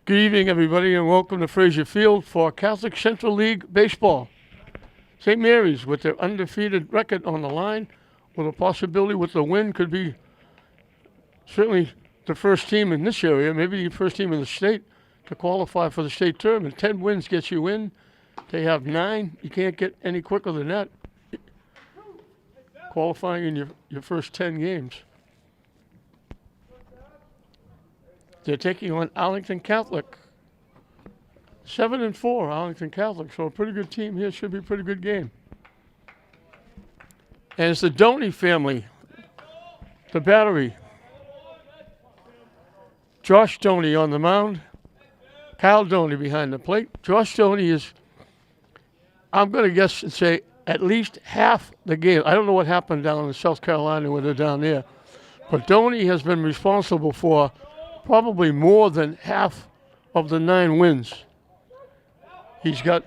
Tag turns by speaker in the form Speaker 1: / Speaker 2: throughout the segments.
Speaker 1: Good evening, everybody, and welcome to Fraser Field for Catholic Central League Baseball. St. Mary's, with their undefeated record on the line, with a possibility with the win, could be certainly the first team in this area, maybe the first team in the state, to qualify for the state tournament. 10 wins gets you in. They have 9. You can't get any quicker than that, qualifying in your first 10 games. They're taking on Arlington Catholic. 7-4, Arlington Catholic. So a pretty good team here. Should be a pretty good game. And it's the Doney family, the battery. Josh Doney on the mound. Kyle Doney behind the plate. Josh Doney is, I'm going to guess and say, at least half the game. I don't know what happened down in South Carolina when they're down there. But Doney has been responsible for probably more than half of the 9 wins. He's got,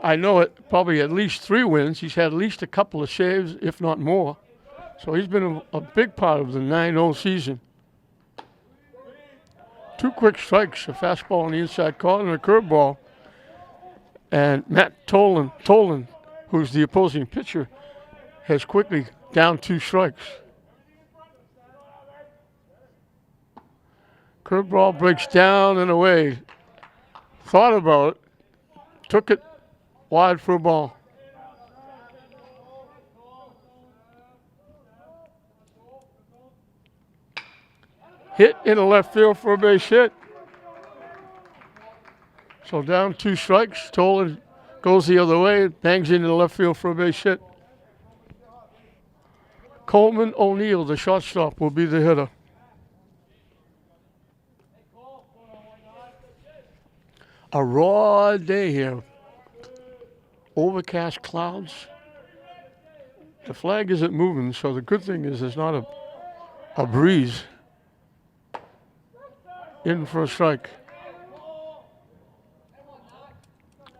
Speaker 1: I know it, probably at least 3 wins. He's had at least a couple of saves, if not more. So he's been a big part of the 9-0 season. 2 quick strikes, a fastball on the inside corner and a curveball. And Matt Tolan, who's the opposing pitcher, has quickly down 2 strikes. Curveball breaks down and away. Thought about it. Took it wide for a ball. Hit in the left field for a base hit. So down 2 strikes. Tolan goes the other way. Bangs into the left field for a base hit. Coleman O'Neill, the shortstop, will be the hitter. A raw day here. Overcast clouds. The flag isn't moving, so the good thing is there's not a breeze. In for a strike.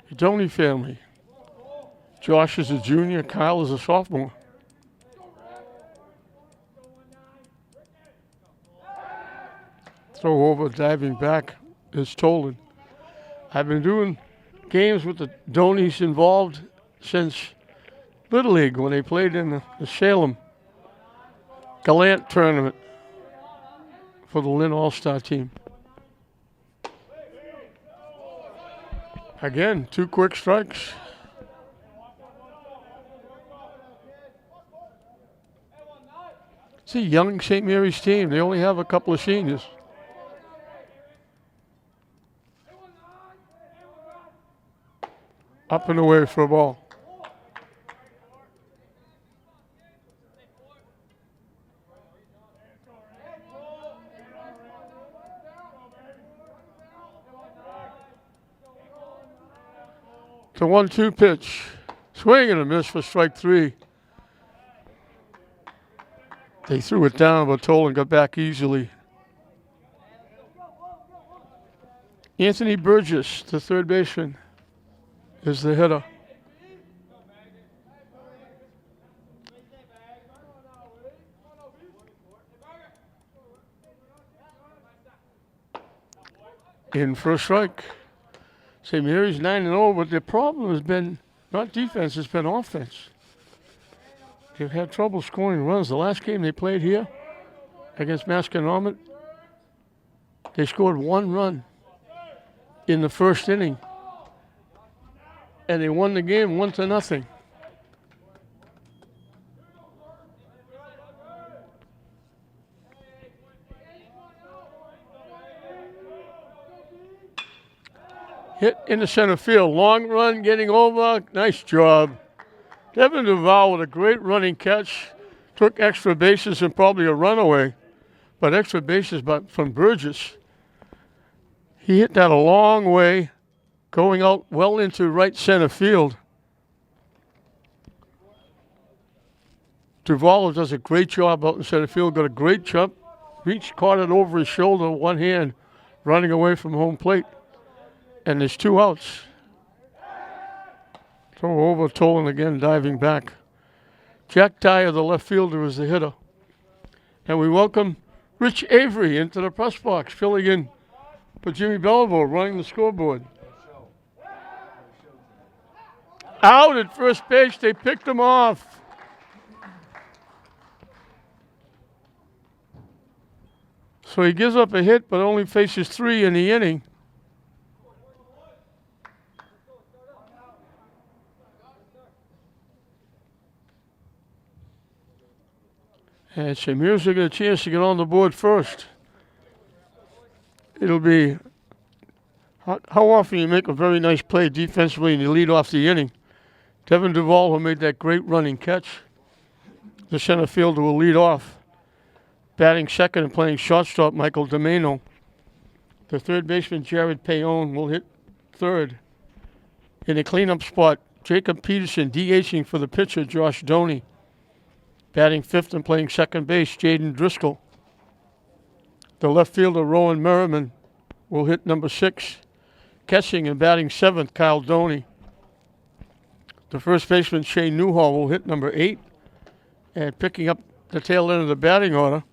Speaker 1: The Doney family. Josh is a junior, Kyle is a sophomore. Throw over, diving back is Tolan. I've been doing games with the Doneys involved since Little League when they played in the Salem Gallant tournament for the Lynn All-Star team. Again, 2 quick strikes. It's a young St. Mary's team. They only have a couple of seniors. Up and away for a ball. The 1-2 pitch. Swing and a miss for strike 3. They threw it down, but Tolan got back easily. Anthony Burgess, the third baseman, is the hitter. In for a strike. St. Mary's 9-0, but their problem has been not defense, it's been offense. They've had trouble scoring runs. The last game they played here against Masconomet, they scored 1 run in the first inning. And they won the game 1-0. Hit into center field. Long run getting over. Nice job. Devin Duval with a great running catch. Took extra bases and probably a runaway. But extra bases from Burgess. He hit that a long way, going out well into right center field. Duval does a great job out in center field. Got a great jump. Reached, caught it over his shoulder, one hand, running away from home plate. And there's 2 outs. Throw over, Tolan again, diving back. Jack Dyer, the left fielder, is the hitter. And we welcome Rich Avery into the press box, filling in for Jimmy Belleville running the scoreboard. Out at first base, they picked him off. So he gives up a hit, but only faces 3 in the inning. And St. Mary's will get a chance to get on the board first. It'll be, how often you make a very nice play defensively and you lead off the inning. Devin Duvall, who made that great running catch. The center fielder will lead off. Batting second and playing shortstop, Michael Domeno. The third baseman, Jared Payon, will hit third. In the cleanup spot, Jacob Peterson DHing for the pitcher, Josh Doney. Batting fifth and playing second base, Jaden Driscoll. The left fielder, Rowan Merriman, will hit number 6. Catching and batting seventh, Kyle Doney. The first baseman, Shane Newhall, will hit number 8. And picking up the tail end of the batting order,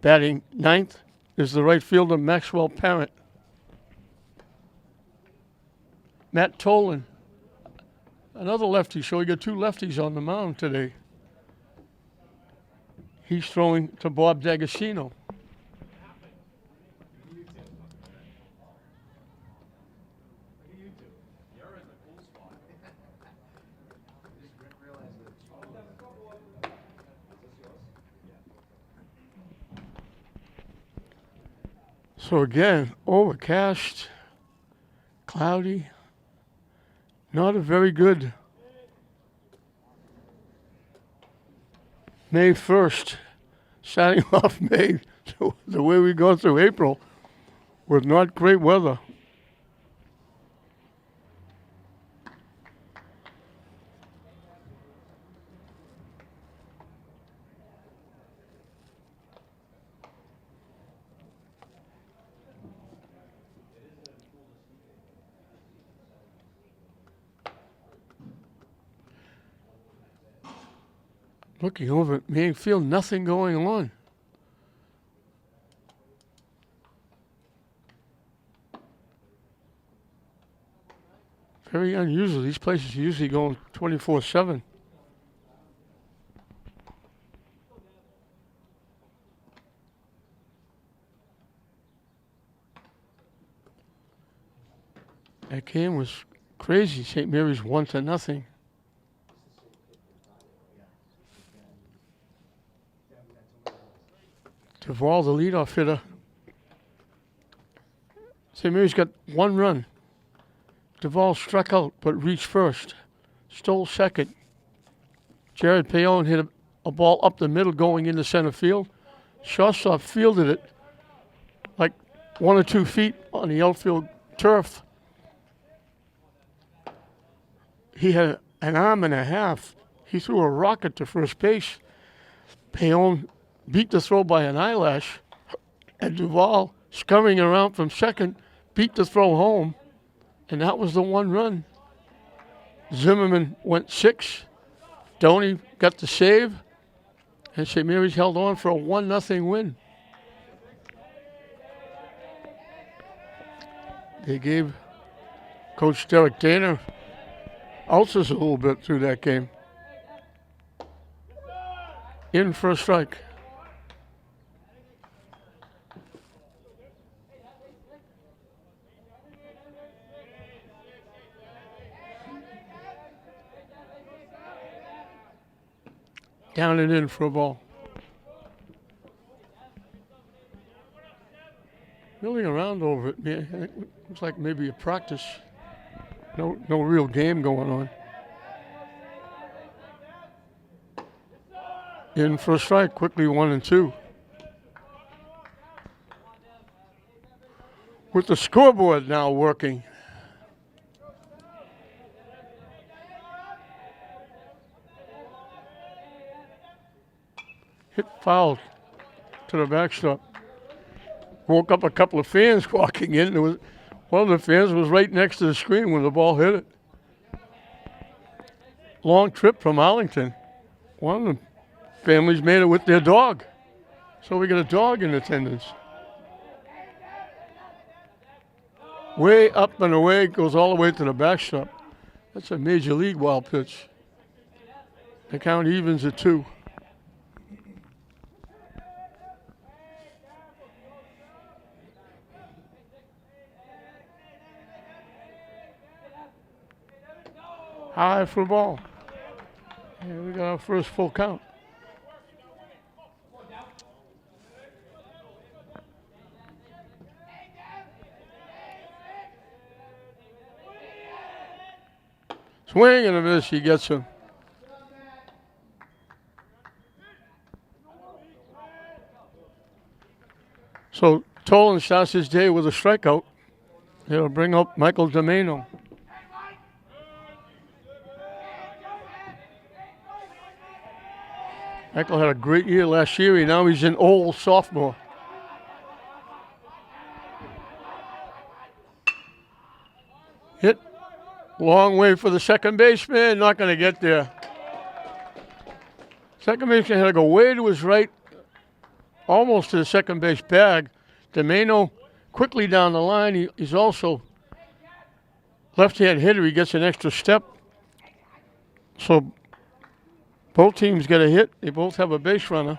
Speaker 1: batting ninth, is the right fielder, Maxwell Parent. Matt Tolan, another lefty, so we got 2 lefties on the mound today. He's throwing to Bob D'Agostino. So again, overcast, cloudy, not a very good May 1st, starting off May, the way we go through April, with not great weather. Looking over at me, feel nothing going on. Very unusual. These places are usually going 24/7. That game was crazy. St. Mary's 1-0. Duvall, the leadoff hitter. St. Mary's got 1 run. Duvall struck out but reached first. Stole second. Jared Payon hit a ball up the middle going into center field. Shortstop fielded it like 1 or 2 feet on the outfield turf. He had an arm and a half. He threw a rocket to first base. Payon beat the throw by an eyelash, and Duvall, scurrying around from second, beat the throw home, and that was the 1 run. Zimmerman went 6. Doney got the save, and St. Mary's held on for a 1-0 win. They gave Coach Derek Dana ulcers a little bit through that game. In for a strike. Down and in for a ball. Milling around over it, man. It looks like maybe a practice. No real game going on. In for a strike, quickly 1-2. With the scoreboard now working. Hit foul to the backstop. Woke up a couple of fans walking in. There was one of the fans was right next to the screen when the ball hit it. Long trip from Arlington. One of the families made it with their dog. So we got a dog in attendance. Way up and away, goes all the way to the backstop. That's a major league wild pitch. The count evens at 2. High for the ball. And we got our first full count. Swing and a miss, he gets him. So Tolan starts his day with a strikeout. He'll bring up Michael Domeno. Michael had a great year last year. Now he's an old sophomore. Hit. Long way for the second baseman. Not going to get there. Second baseman had to go way to his right, almost to the second base bag. Domeno quickly down the line. He's also left-hand hitter. He gets an extra step. So both teams get a hit. They both have a base runner.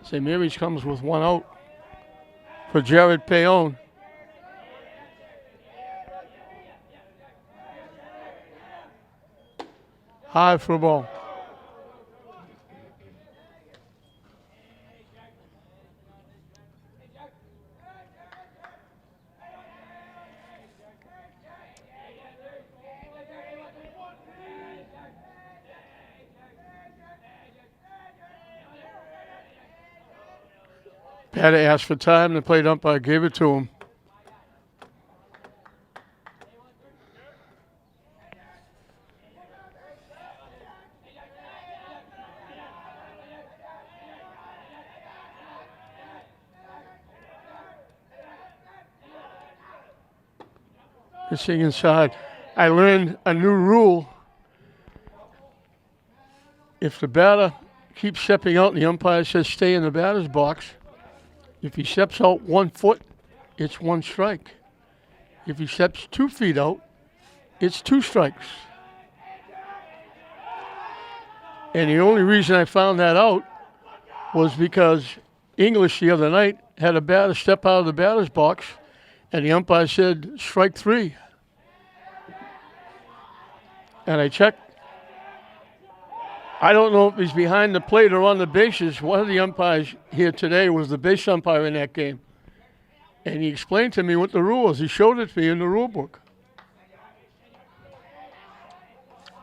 Speaker 1: St. Mary's comes with 1 out for Jared Payon. High for a ball. Batter asked for time. The plate umpire gave it to him. Pitching inside. I learned a new rule. If the batter keeps stepping out and the umpire says stay in the batter's box, if he steps out 1 foot, it's 1 strike. If he steps 2 feet out, it's 2 strikes. And the only reason I found that out was because English the other night had a batter step out of the batter's box, and the umpire said strike 3. And I checked. I don't know if he's behind the plate or on the bases. One of the umpires here today was the base umpire in that game. And he explained to me what the rule was. He showed it to me in the rule book.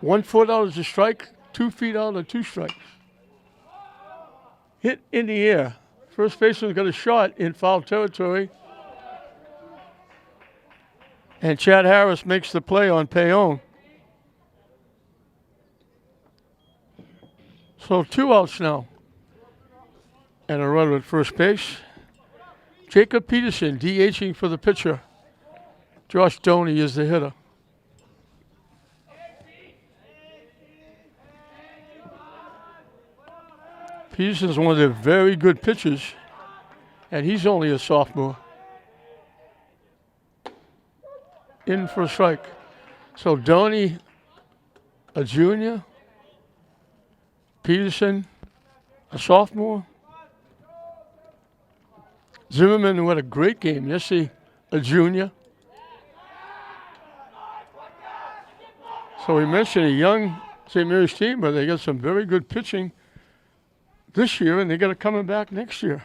Speaker 1: 1 foot out is a strike, 2 feet out are 2 strikes. Hit in the air. First baseman got a shot in foul territory. And Chad Harris makes the play on Payon. So 2 outs now. And a runner at first base. Jacob Peterson DHing for the pitcher. Josh Doney is the hitter. Peterson's one of their very good pitchers, and he's only a sophomore. In for a strike. So Doney, a junior. Peterson, a sophomore. Zimmerman, who had a great game yesterday, a junior. So we mentioned a young St. Mary's team, but they got some very good pitching this year, and they got it coming back next year.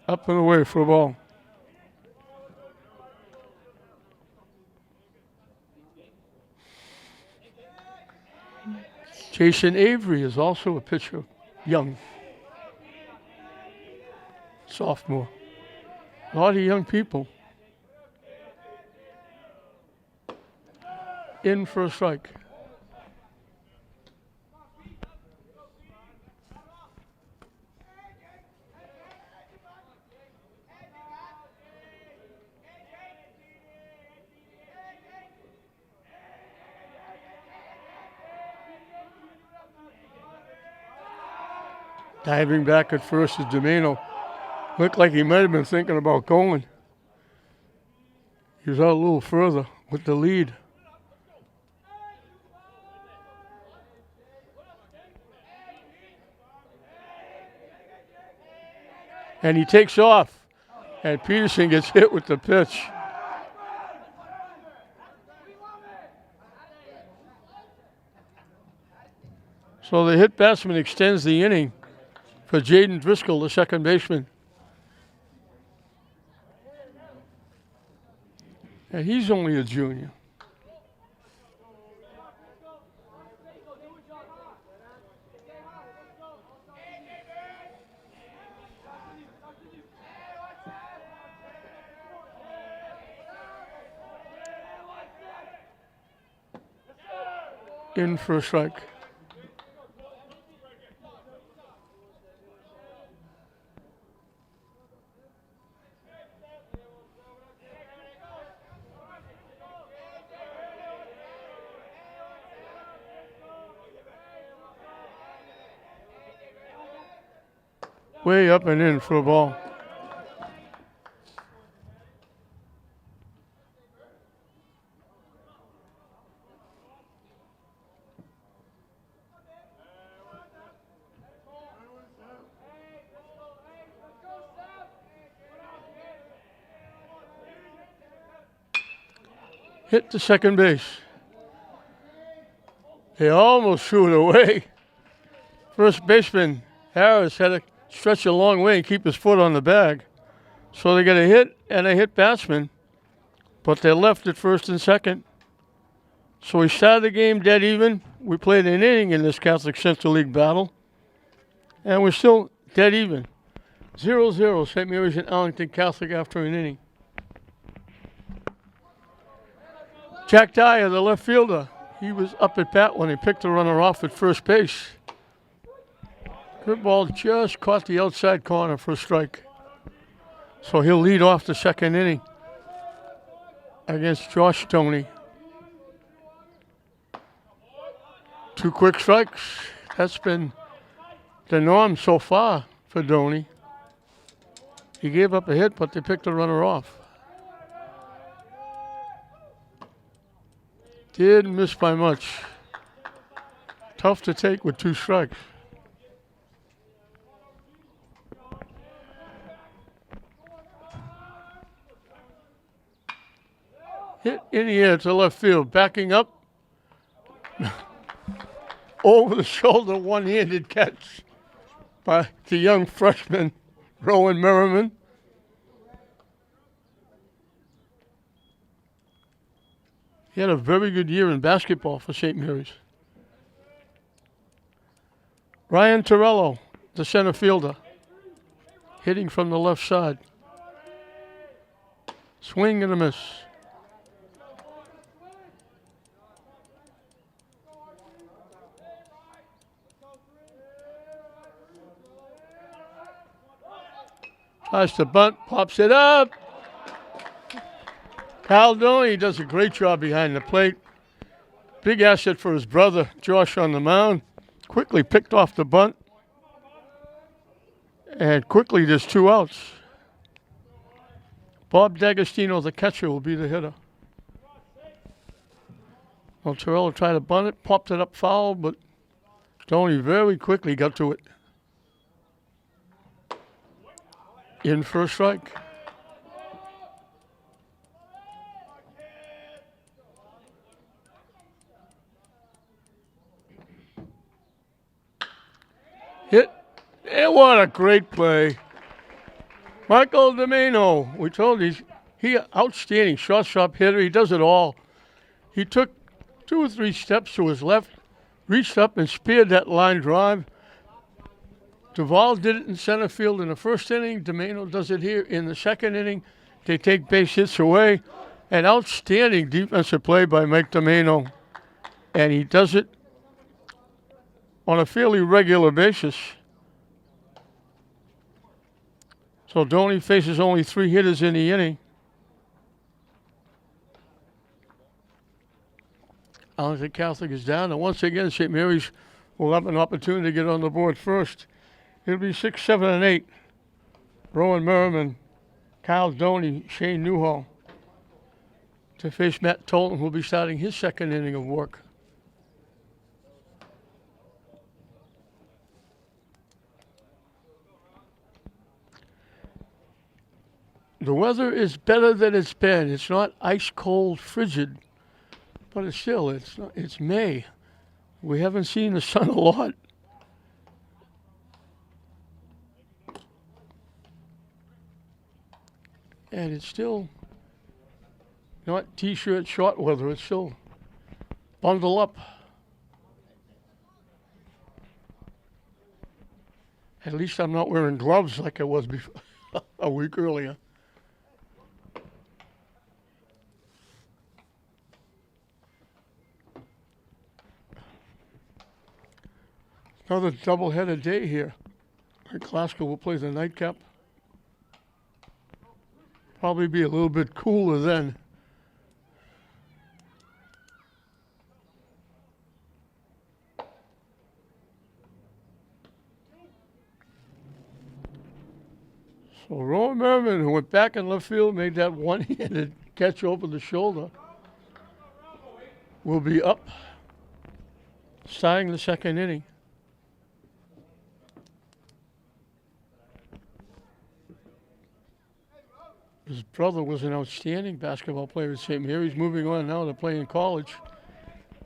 Speaker 1: Up and away for a ball. Jason Avery is also a pitcher, young. Sophomore. A lot of young people. In for a strike. Diving back at first is Domeno. Looked like he might have been thinking about going. He was out a little further with the lead. And he takes off. And Peterson gets hit with the pitch. So the hit batsman extends the inning for Jaden Driscoll, the second baseman. And he's only a junior. In for a strike. Way up and in for a ball. Hit to second base. They almost threw it away. First baseman Harris had to stretch a long way and keep his foot on the bag. So they get a hit and a hit batsman, but they're left at first and second. So we started the game dead even. We played an inning in this Catholic Central League battle, and we're still dead even. 0-0, St. Mary's and Arlington Catholic after an inning. Jack Dyer, the left fielder, he was up at bat when he picked the runner off at first base. Good ball just caught the outside corner for a strike. So he'll lead off the second inning against Josh Stoney. 2 quick strikes. That's been the norm so far for Doney. He gave up a hit, but they picked the runner off. Didn't miss by much. Tough to take with 2 strikes. Hit in the air to left field, backing up. Over the shoulder, one-handed catch by the young freshman, Rowan Merriman. He had a very good year in basketball for St. Mary's. Ryan Torello, the center fielder, hitting from the left side. Swing and a miss. Tries to bunt, pops it up. Cal Doney does a great job behind the plate. Big asset for his brother, Josh, on the mound. Quickly picked off the bunt. And quickly there's 2 outs. Bob D'Agostino, the catcher, will be the hitter. Well, Torello tried to bunt it, popped it up foul, but Doney very quickly got to it. In for a strike. Hit. And what a great play. Michael Domeno. We told you, he outstanding shortstop hitter. He does it all. He took 2 or 3 steps to his left, reached up and speared that line drive. Duvall did it in center field in the first inning. Domeno does it here in the second inning. They take base hits away. An outstanding defensive play by Mike Domeno. And he does it on a fairly regular basis. So Doney faces only 3 hitters in the inning. Arlington Catholic is down. And once again, St. Mary's will have an opportunity to get on the board first. It'll be 6, 7, and 8. Rowan Merriman, Kyle Doney, Shane Newhall to face Matt Tolan, who will be starting his second inning of work. The weather is better than it's been. It's not ice cold, frigid, but it's May. We haven't seen the sun a lot. And it's still not t-shirt short weather. It's still bundle up. At least I'm not wearing gloves like I was before a week earlier. Another double-header day here. Glasgow will play the nightcap. Probably be a little bit cooler then. So Rowan Merriman, who went back in left field, made that one-handed catch over the shoulder, will be up, starting the second inning. His brother was an outstanding basketball player at St. Mary's, moving on now to play in college.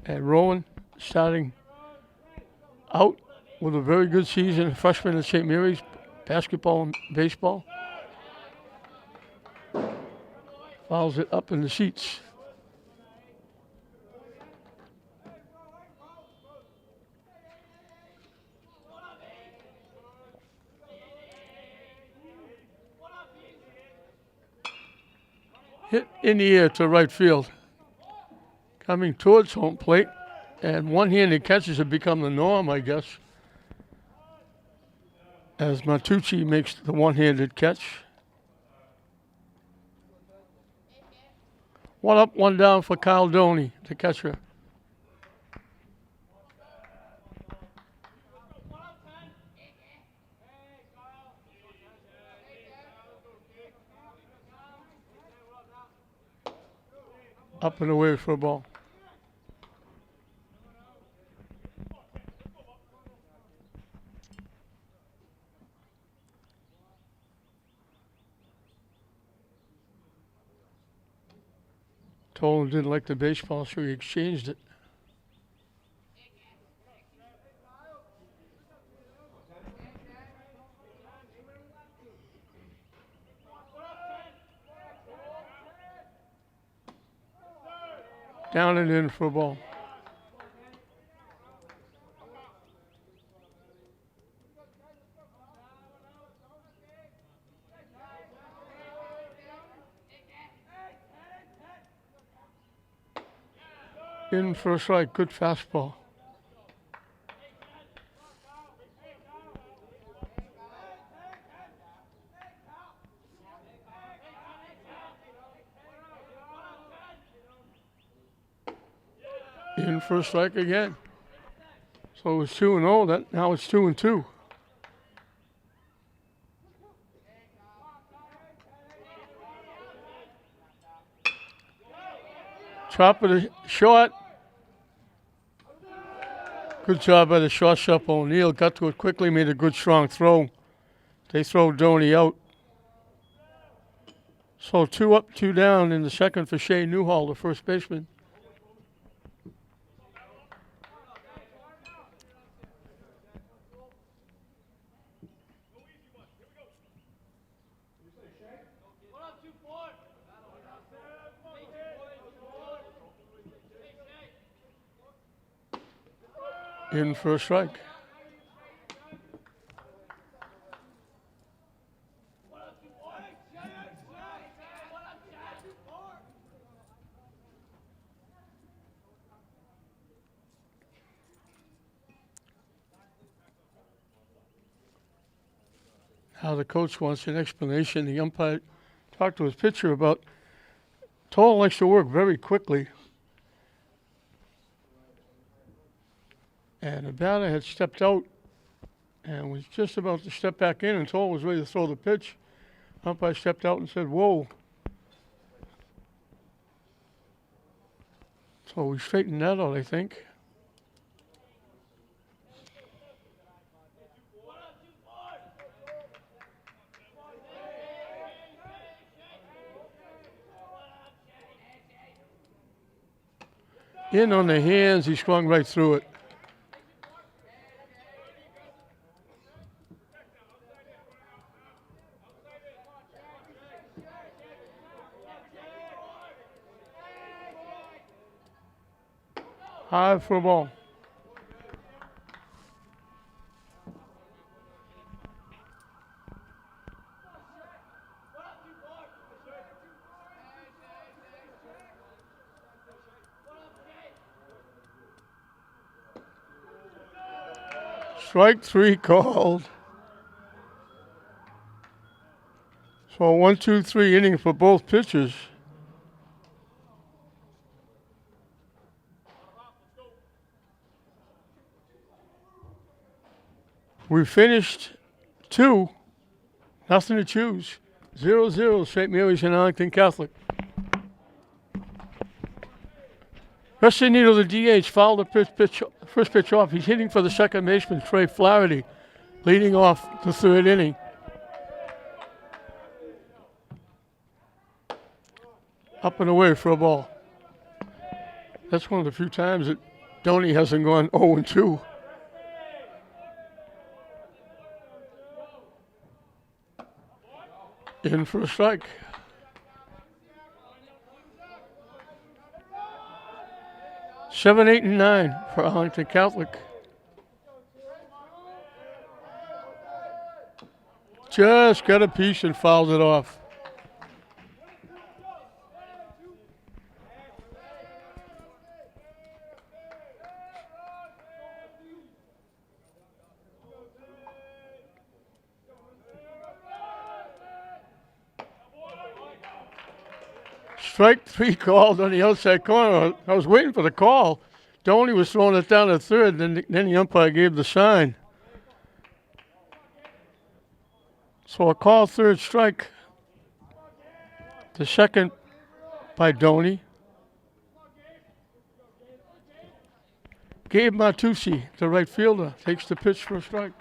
Speaker 1: And Rowan starting out with a very good season, a freshman at St. Mary's, basketball and baseball. Fouls it up in the seats. Hit in the air to right field. Coming towards home plate. And one-handed catches have become the norm, I guess, as Matucci makes the one-handed catch. One up, one down for Kyle Doney, the catcher. Up and away for a ball. Tolan didn't like the baseball, so he exchanged it. Down and in for a ball. In for a strike, good fastball. In for a strike again. So it was 2-0, now it's 2-2. Top of the short. Good job by the shortstop O'Neill. Got to it quickly, made a good strong throw. They throw Doney out. So 2 up, 2 down in the second for Shane Newhall, the first baseman. In for a strike. Now the coach wants an explanation. The umpire talked to his pitcher about Tolan likes to work very quickly. And the batter had stepped out and was just about to step back in, and Toll was ready to throw the pitch. Umpire stepped out and said, "Whoa." So we straightened that out, I think. In on the hands, he swung right through it. High for a ball. Strike 3 called. So 1, 2, 3 inning for both pitchers. We finished 2, nothing to choose. 0-0, St. Mary's and Arlington Catholic. Rusty Needle, the DH, fouled the first pitch off. He's hitting for the second baseman, Trey Flaherty, leading off the third inning. Up and away for a ball. That's one of the few times that Doney hasn't gone 0-2. In for a strike. Seven, 8, and 9 for Arlington Catholic. Just got a piece and fouled it off. Strike 3 called on the outside corner. I was waiting for the call. Doney was throwing it down to third, then the umpire gave the sign. So a call, third strike. The second by Doney. Gabe Martucci, the right fielder, takes the pitch for a strike.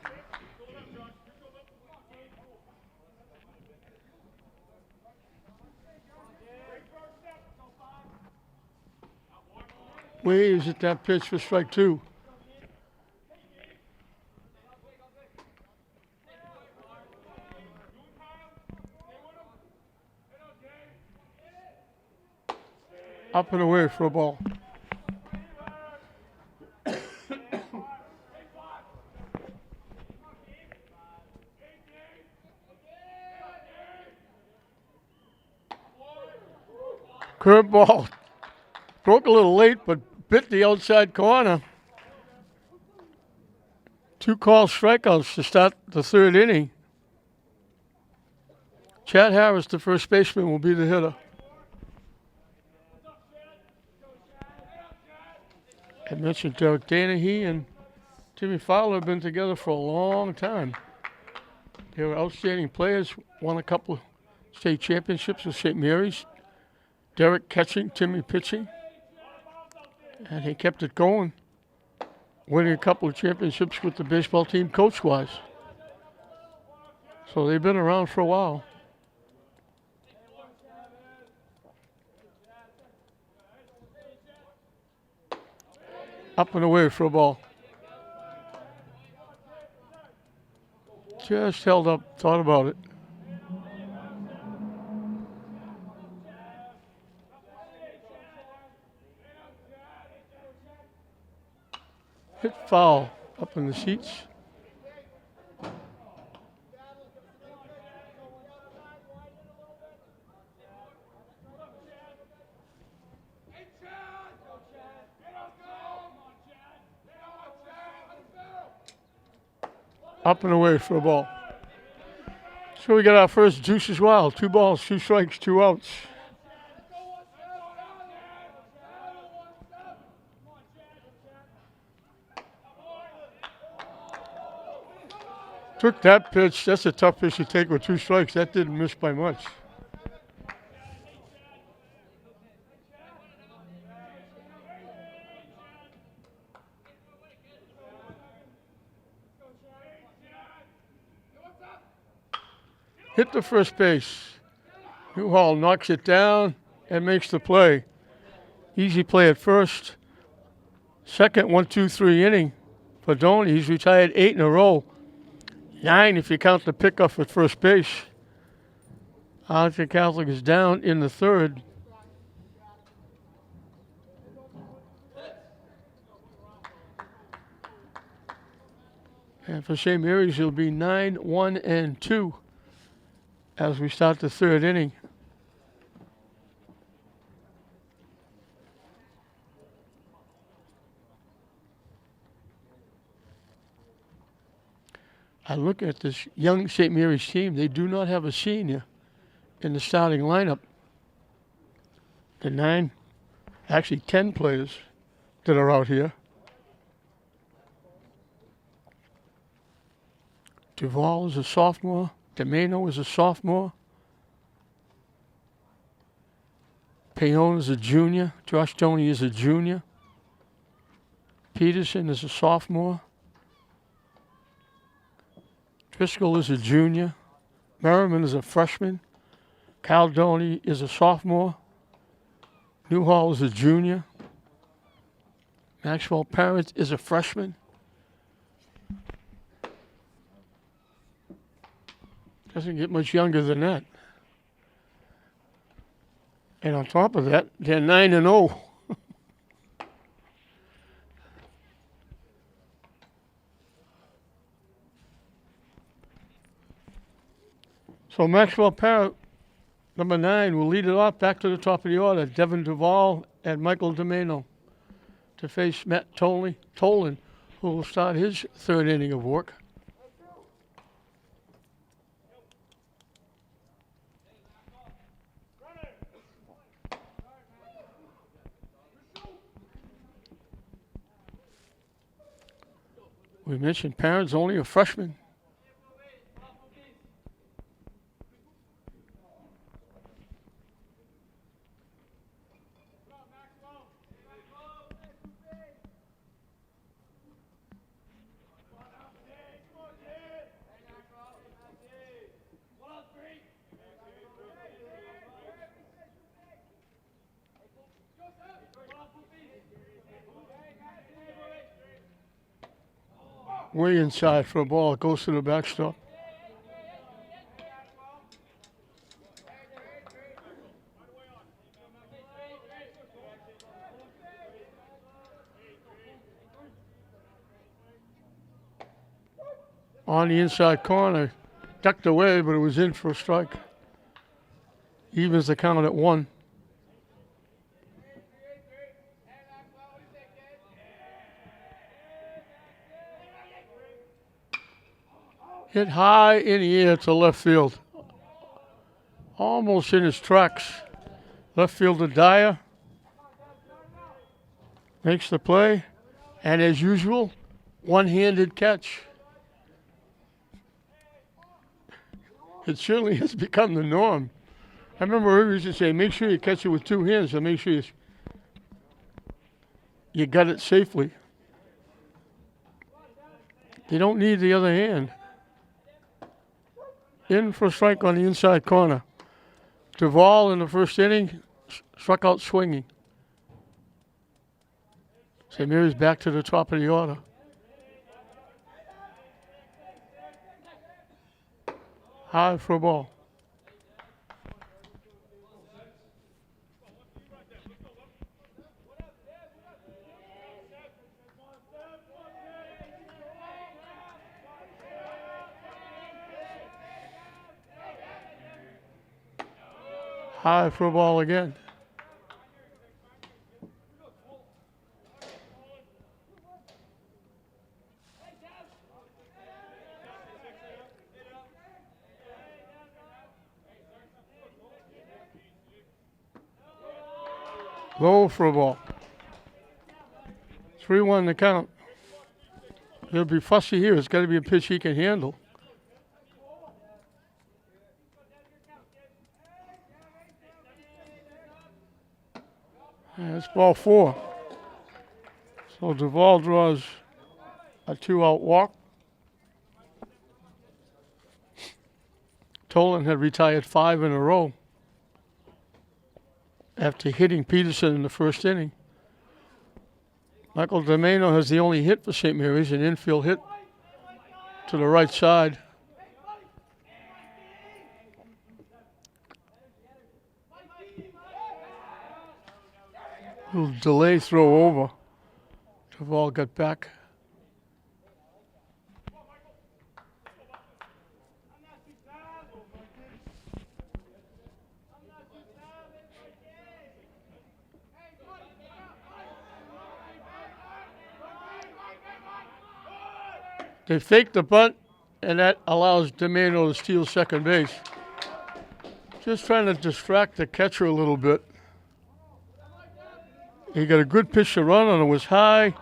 Speaker 1: Waves at that pitch for strike 2. Up and away for a ball. Curveball. Broke a little late, but bit the outside corner. 2 called strikeouts to start the third inning. Chad Harris, the first baseman, will be the hitter. I mentioned Derek Danahy and Jimmy Fowler have been together for a long time. They were outstanding players, won a couple of state championships with St. Mary's. Derek catching, Timmy pitching. And he kept it going, winning a couple of championships with the baseball team coach-wise. So they've been around for a while. Up and away for a ball. Just held up, thought about it. Hit foul up in the seats. Up and away for a ball. So we got our first Deuces Wild. 2 balls, 2 strikes, 2 outs. Took that pitch. That's a tough pitch to take with 2 strikes. That didn't miss by much. Hit the first base. Newhall knocks it down and makes the play. Easy play at first. Second 1-2-3 inning for Doney. He's retired 8 in a row. 9 if you count the pickoff at first base. Arlington Catholic is down in the third. And for St. Mary's, it'll be 9-1-2 as we start the third inning. I look at this young St. Mary's team. They do not have a senior in the starting lineup. The 10 players that are out here. Duvall is a sophomore. Domeno is a sophomore. Payon is a junior. Josh Doney is a junior. Peterson is a sophomore. Driscoll is a junior. Merriman is a freshman. Cal Doney is a sophomore. Newhall is a junior. Maxwell Parent is a freshman. Doesn't get much younger than that. And on top of that, they're 9-0. So Maxwell Parrott, number 9, will lead it off back to the top of the order. Devin Duvall and Michael Domeno to face Matt Tolan, who will start his third inning of work. We mentioned Parent's only a freshman. Way inside for a ball. It goes to the backstop. On the inside corner. Ducked away, but it was in for a strike. Evens the count at 1. Hit high in the air to left field. Almost in his tracks. Left fielder Dyer makes the play. And as usual, one-handed catch. It certainly has become the norm. I remember we used to say, make sure you catch it with 2 hands, so make sure you got it safely. You don't need the other hand. In for a strike on the inside corner. Duvall in the first inning struck out swinging. St. Mary's back to the top of the order. High for a ball. High for a ball again. Low for a ball. 3-1 the count. He'll be fussy here. It's got to be a pitch he can handle. And it's ball 4. So Duvall draws a 2-out walk. Tolan had retired 5 in a row after hitting Peterson in the first inning. Michael Domeno has the only hit for St. Mary's, an infield hit to the right side. Little delay throw over. Duvall got back. They fake the bunt, and that allows Domeno to steal second base. Just trying to distract the catcher a little bit. He got a good pitch to run on. It was high.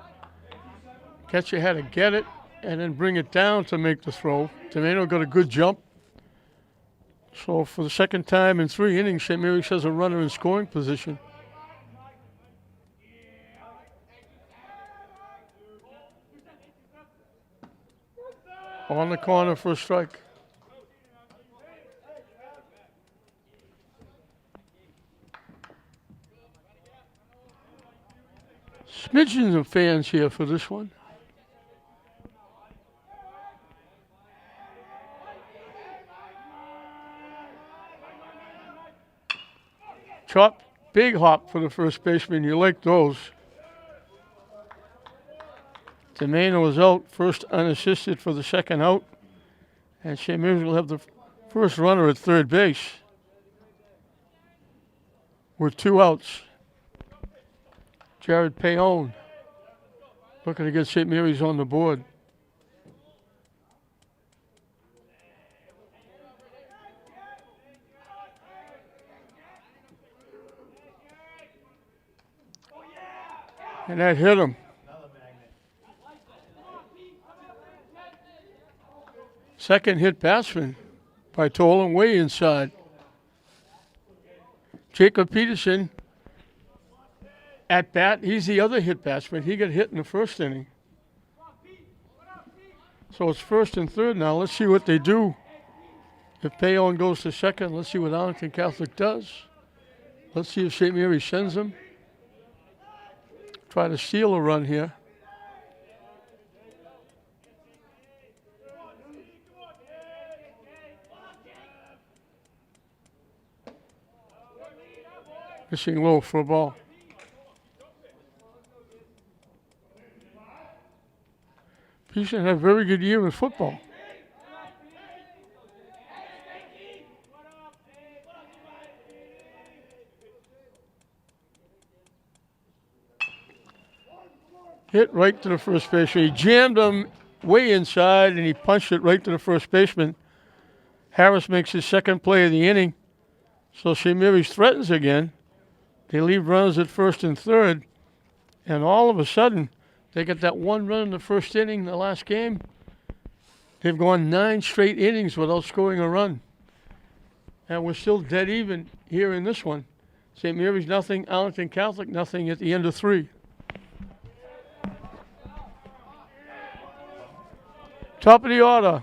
Speaker 1: Catcher had to get it and then bring it down to make the throw. Domeno got a good jump. So for the second time in 3 innings, St. Mary's has a runner in scoring position. On the corner for a strike. Smidgens of fans here for this one. Chop, big hop for the first baseman. You like those. Domeno is out, first unassisted for the second out. And St. Mary's will have the first runner at third base with 2 outs. Jared Payon looking to get St. Mary's on the board. And that hit him. Second hit batsman by Tolan, way inside. Jacob Peterson at bat. He's the other hit batsman. He got hit in the first inning. So it's first and third now. Let's see what they do. If Payon goes to second, let's see what Arlington Catholic does. Let's see if St. Mary's sends him. Try to steal a run here. Missing low for a ball. Peterson had a very good year in football. Hit right to the first baseman. He jammed him way inside, and he punched it right to the first baseman. Harris makes his second play of the inning. So St. Mary's threatens again. They leave runners at first and third. And all of a sudden, they get that 1 run in the first inning, the last game. They've gone 9 straight innings without scoring a run. And we're still dead even here in this one. St. Mary's nothing, Arlington Catholic nothing at the end of 3. Top of the order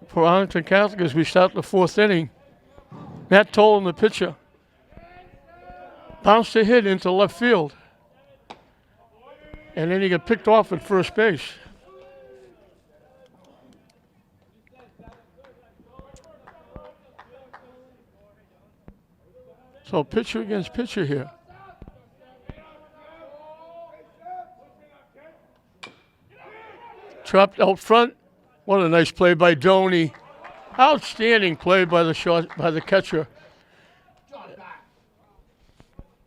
Speaker 1: for Arlington Catholic as we start the 4th inning. Matt Tolan, the pitcher. Bounced a hit into left field. And then he got picked off at first base. So pitcher against pitcher here. Trapped out front. What a nice play by Doney. Outstanding play by the catcher.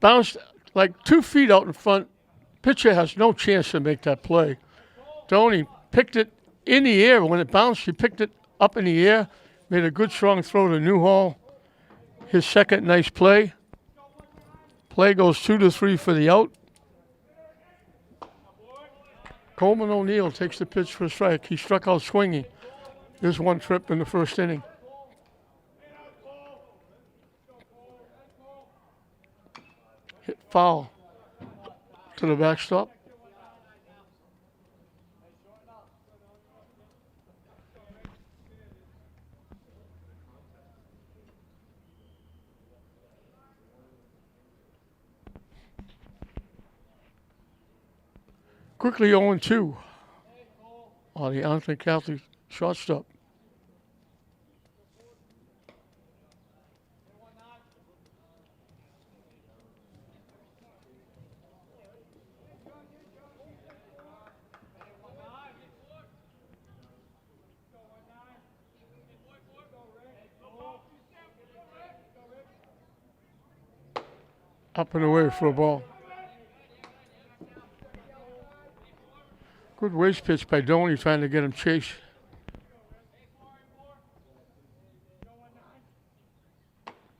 Speaker 1: Bounced like 2 feet out in front. Pitcher has no chance to make that play. Doney picked it in the air. When it bounced, he picked it up in the air. Made a good strong throw to Newhall. His second nice play. Play goes 2-3 for the out. Coleman O'Neill takes the pitch for a strike. He struck out swinging. There's 1 trip in the first inning. foul to the backstop. Quickly 0-2 on the Arlington Catholic shortstop. Up and away for a ball. Good waste pitch by Doney trying to get him chased.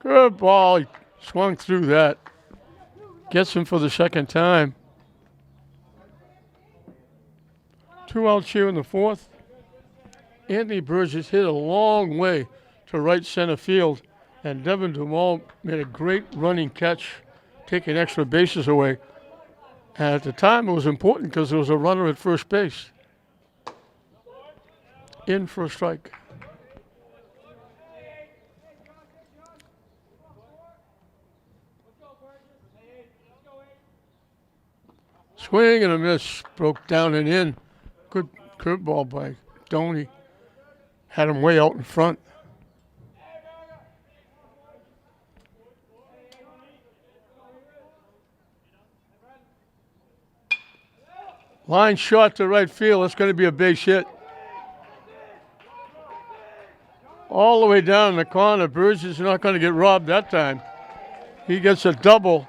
Speaker 1: Good ball. He swung through that. Gets him for the second time. 2 outs here in the fourth. Anthony Burgess hit a long way to right center field, and Devin Dumal made a great running catch, taking extra bases away. And at the time, it was important because there was a runner at first base. In for a strike. Swing and a miss. Broke down and in. Good curveball by Doney. Had him way out in front. Line shot to right field. That's going to be a base hit. All the way down in the corner. Burgess is not going to get robbed that time. He gets a double.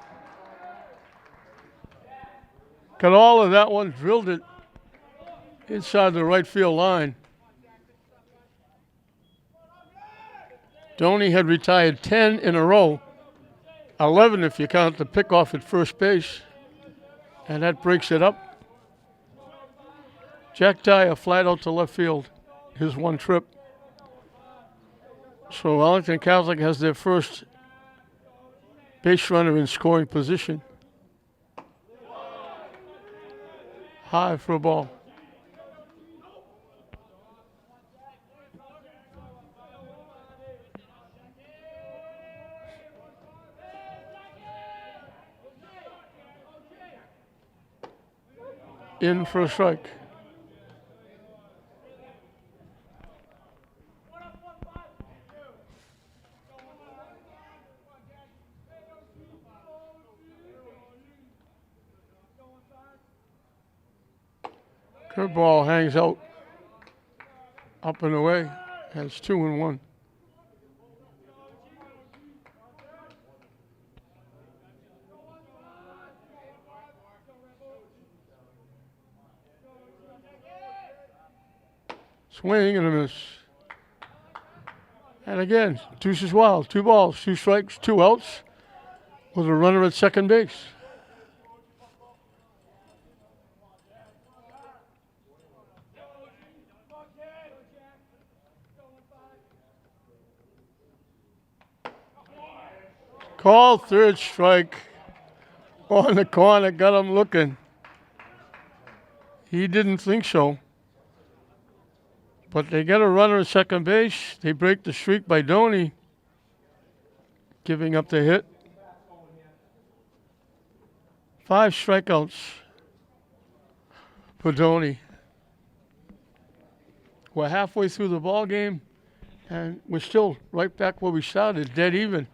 Speaker 1: Got all of that one, drilled it inside the right field line. Doney had retired 10 in a row, 11 if you count the pickoff at first base, and that breaks it up. Jack Dyer flat out to left field, his one trip. So Arlington Catholic has their first base runner in scoring position. High for a ball. In for a strike. Curveball hangs out, up and away, has 2-1. Swing and a miss. And again, deuces wild. 2 balls, 2 strikes, 2 outs with a runner at second base. Call third strike on the corner, got him looking. He didn't think so. But they get a runner at second base. They break the streak by Doney, giving up the hit. 5 strikeouts for Doney. We're halfway through the ball game, and we're still right back where we started, dead even.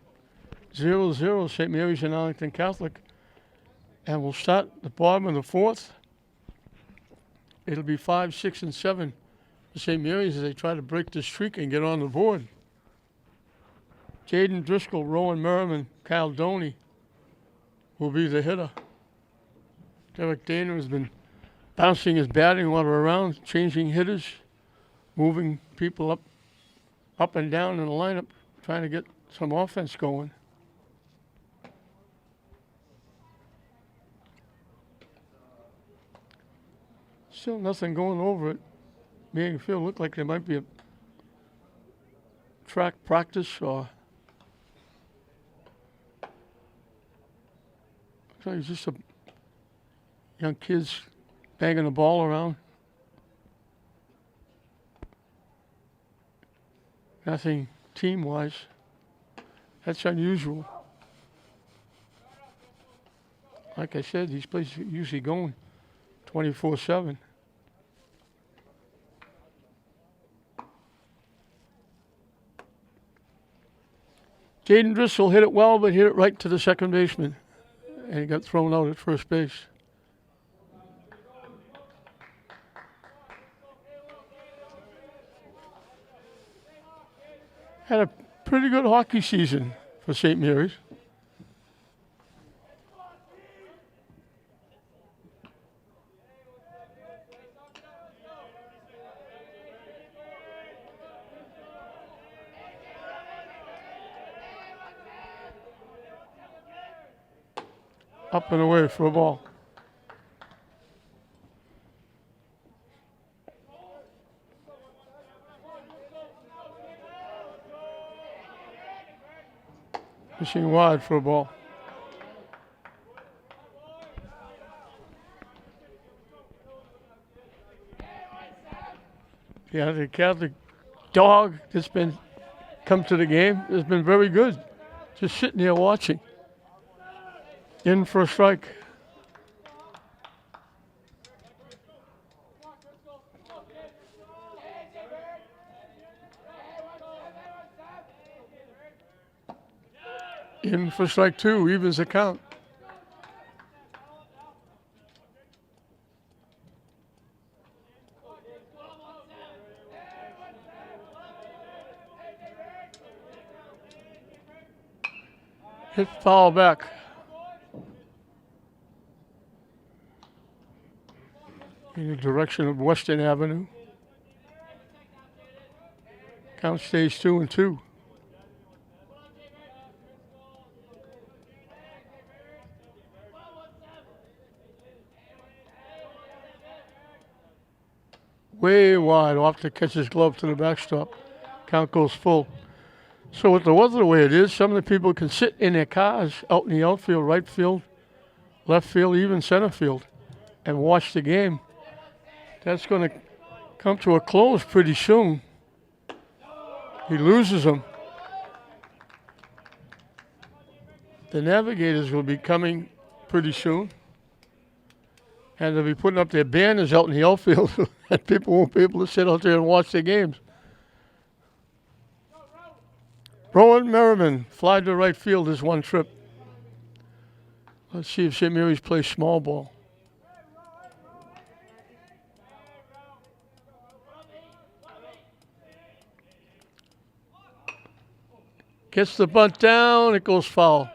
Speaker 1: 0-0, St. Mary's and Arlington Catholic. And we'll start the bottom of the fourth. It'll be 5, 6, and 7 for St. Mary's as they try to break the streak and get on the board. Jaden Driscoll, Rowan Merriman, Kyle Doney will be the hitter. Derek Dana has been bouncing his batting order around, changing hitters, moving people up and down in the lineup, trying to get some offense going. Still nothing going over it. Making it feel look like there might be a track practice or So he's just a young kids banging the ball around. Nothing team-wise. That's unusual. Like I said, these places are usually going 24/7. Jaden Driscoll hit it well, but hit it right to the second baseman. And he got thrown out at first base. Had a pretty good hockey season for St. Mary's. Up and away for a ball. Pushing wide for a ball. Yeah, the Catholic dog that's been come to the game has been very good. Just sitting there watching. In for a strike. In for strike two, evens the count. Hit foul back. In the direction of Western Avenue. Count stays 2-2. Way wide off to catch his glove to the backstop. Count goes full. So with the weather the way it is, some of the people can sit in their cars out in the outfield, right field, left field, even center field, and watch the game. That's going to come to a close pretty soon. He loses them. The Navigators will be coming pretty soon. And they'll be putting up their banners out in the outfield, and people won't be able to sit out there and watch their games. Rowan Merriman flied to right field his one trip. Let's see if St. Mary's plays small ball. Gets the bunt down, it goes foul.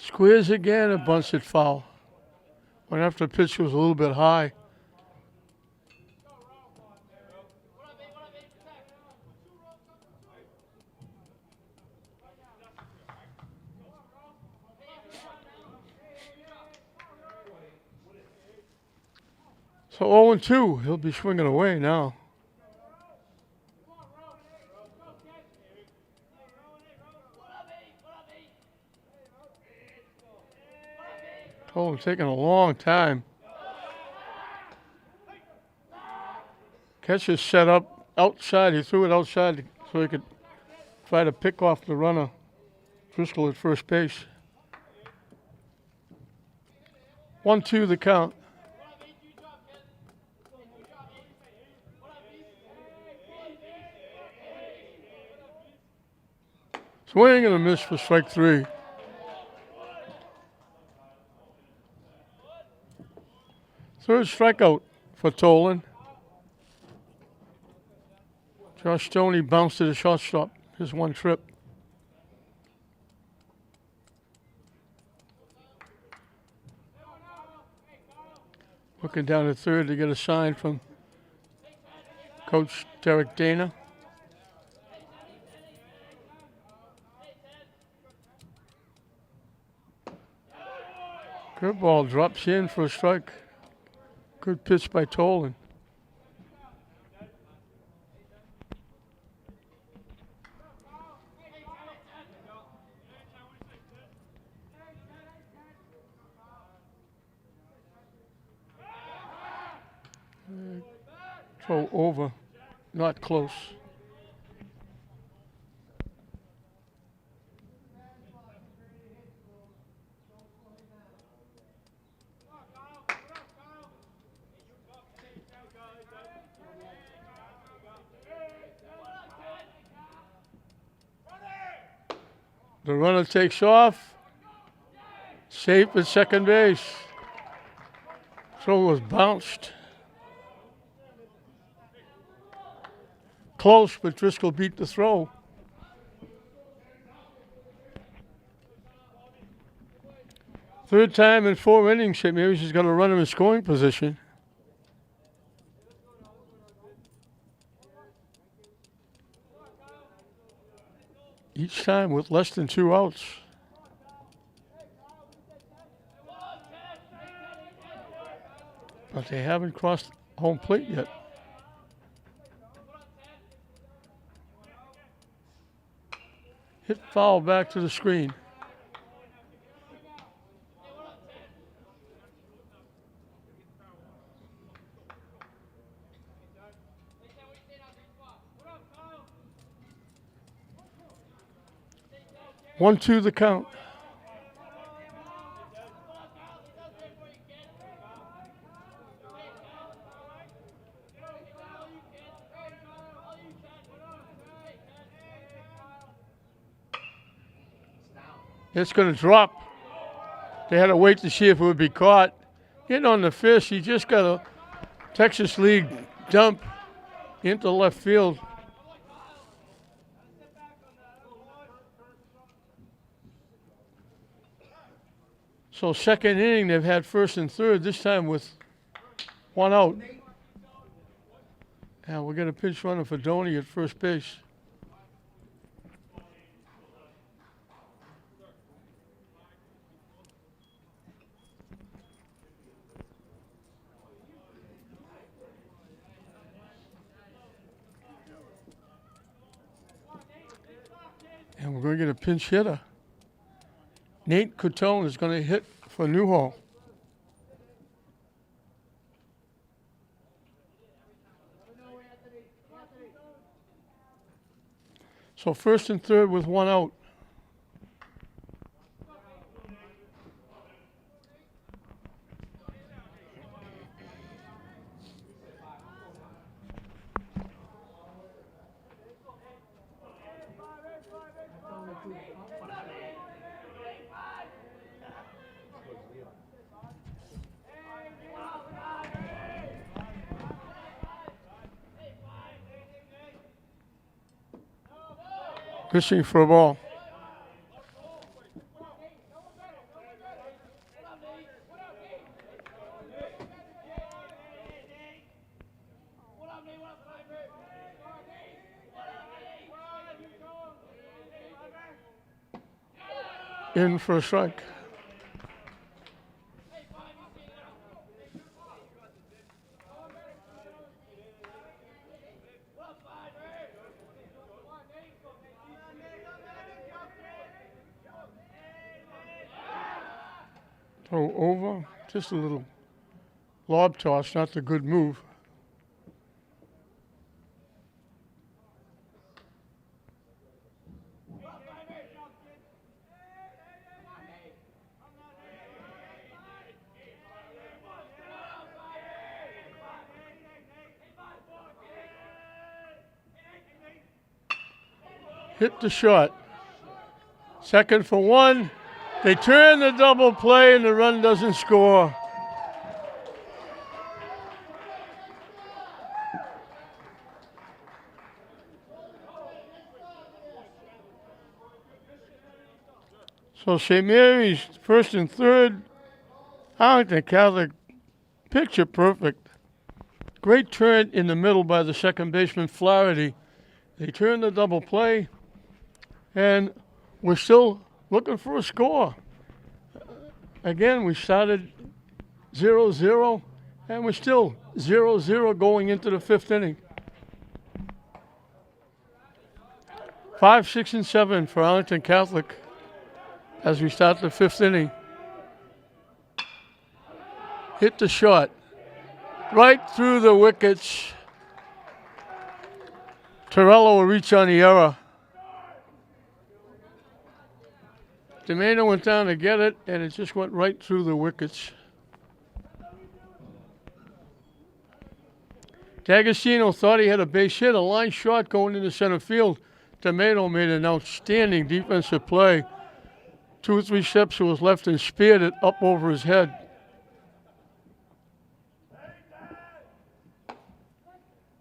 Speaker 1: Squares again and bunts it foul. Went after the pitch was a little bit high. So 0-2, he'll be swinging away now. Told him taking a long time. Catcher's set up outside. He threw it outside so he could try to pick off the runner. Driscoll at first base. 1-2 the count. Swing and a miss for strike three. Third strikeout for Tolan. Josh Stoney bounced to the shortstop. His one trip. Looking down at third to get a sign from Coach Derek Dana. Good ball drops in for a strike. Good pitch by Tolan. Throw over, not close. The runner takes off. Safe at second base. Throw was bounced. Close, but Driscoll beat the throw. Third time in 4 innings, St. Mary's has got a runner in scoring position. Each time with less than 2 outs. But they haven't crossed home plate yet. Hit foul back to the screen. One, two, the count. It's going to drop. They had to wait to see if it would be caught. Hit on the fist. He just got a Texas League dump into left field. So second inning, they've had first and third, this time with 1 out. And we're going to pinch runner for Doney at first base. And we're going to get a pinch hitter. Nate Cotone is going to hit for Newhall. So first and third with 1 out. Fishing for a ball. In for a strike. Throw over, just a little lob toss, not the good move. Hit the shot. Second for 1. They turn the double play and the run doesn't score. So St. Mary's first and third. Arlington Catholic, picture perfect. Great turn in the middle by the second baseman Flaherty. They turned the double play, and we're still looking for a score. Again, we started 0-0, and we're still 0-0 going into the fifth inning. 5, 6, and 7 for Arlington Catholic as we start the fifth inning. Hit the shot right through the wickets. Torello will reach on the error. Demano went down to get it, and it just went right through the wickets. D'Agostino thought he had a base hit, a line shot going into center field. Demano made an outstanding defensive play. 2 or 3 steps to his left and speared it up over his head.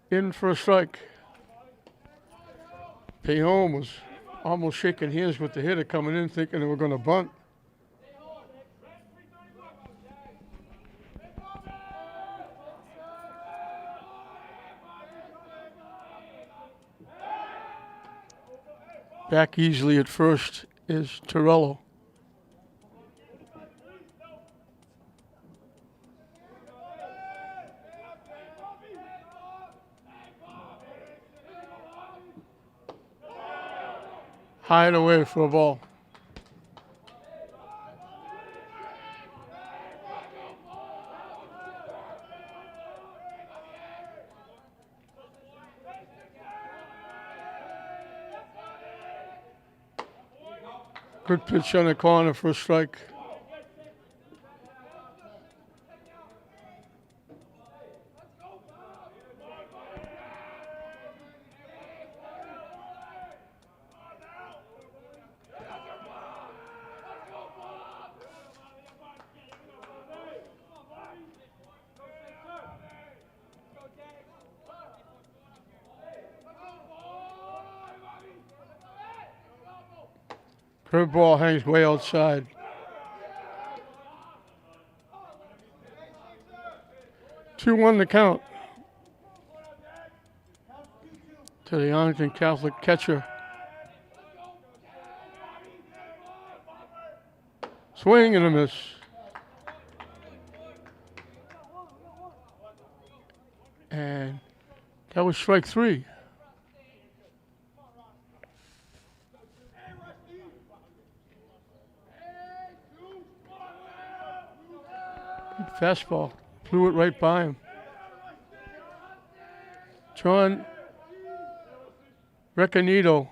Speaker 1: In for a strike. Payone was almost shaking hands with the hitter coming in, thinking they were going to bunt. Back easily at first is Torello. High and away for a ball. Good pitch on the corner for a strike. Curveball hangs way outside. Two one the count to the Arlington Catholic catcher. Swing and a miss. And that was strike 3. Fastball, flew it right by him. John Recanito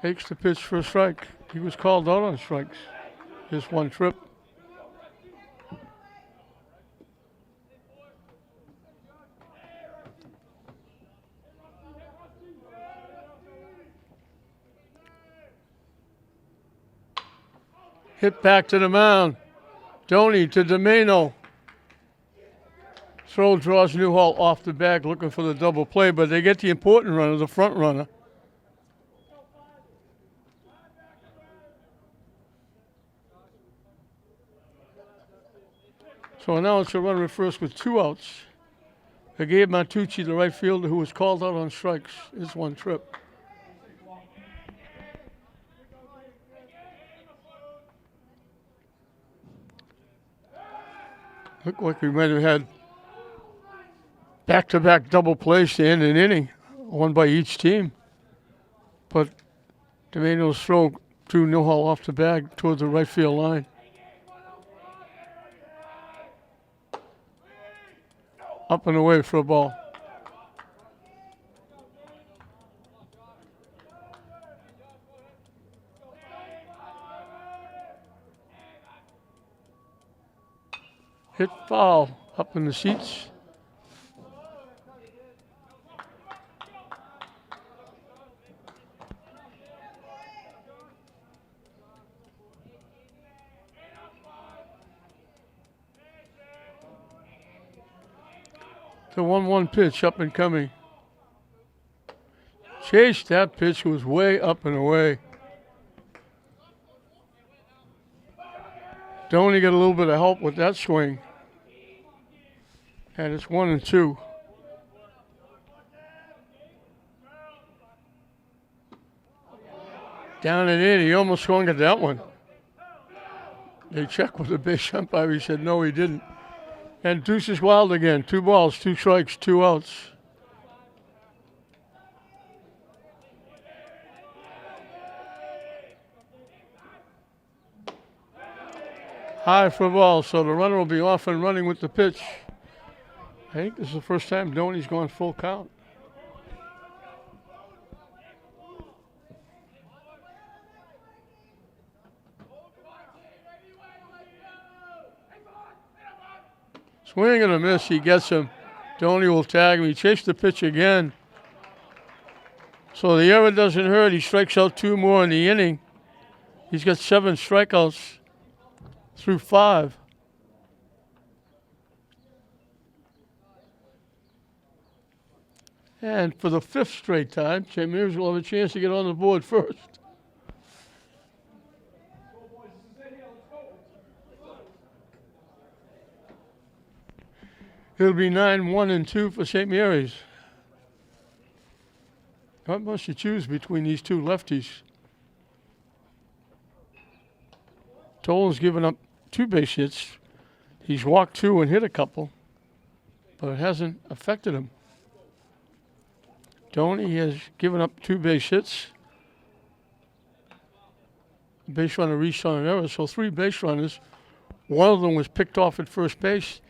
Speaker 1: takes the pitch for a strike. He was called out on strikes. Just one trip. Hit back to the mound. Doney to Demano. Throw draws Newhall off the bag looking for the double play, but they get the important runner, the front runner. So now it's a runner at first with 2 outs. They gave Matucci, the right fielder, who was called out on strikes, is one trip. Looked like we might have had back-to-back double plays to end an inning, one by each team. But Demano's throw threw Newhall off the bag toward the right field line. Up and away for a ball. Hit foul up in the seats. The 1-1 pitch up and coming. Chase, that pitch was way up and away. Doney got a little bit of help with that swing. And it's 1-2. Down and in, he almost swung at that one. They checked with the base umpire. He said no, he didn't. And Deuce is wild again. 2 balls, 2 strikes, 2 outs. High for a ball, so the runner will be off and running with the pitch. I think this is the first time Doney's gone full count. Swing and a miss, he gets him. Doney will tag him. He chased the pitch again. So the error doesn't hurt. He strikes out 2 more in the inning. He's got 7 strikeouts through 5. And for the 5th straight time, St. Mary's will have a chance to get on the board first. It'll be 9-1-2 for St. Mary's. What must you choose between these 2 lefties? Tolan's given up 2 base hits. He's walked 2 and hit a couple, but it hasn't affected him. Doney has given up 2 base hits. Base runner reached on an error, so 3 base runners. One of them was picked off at first base.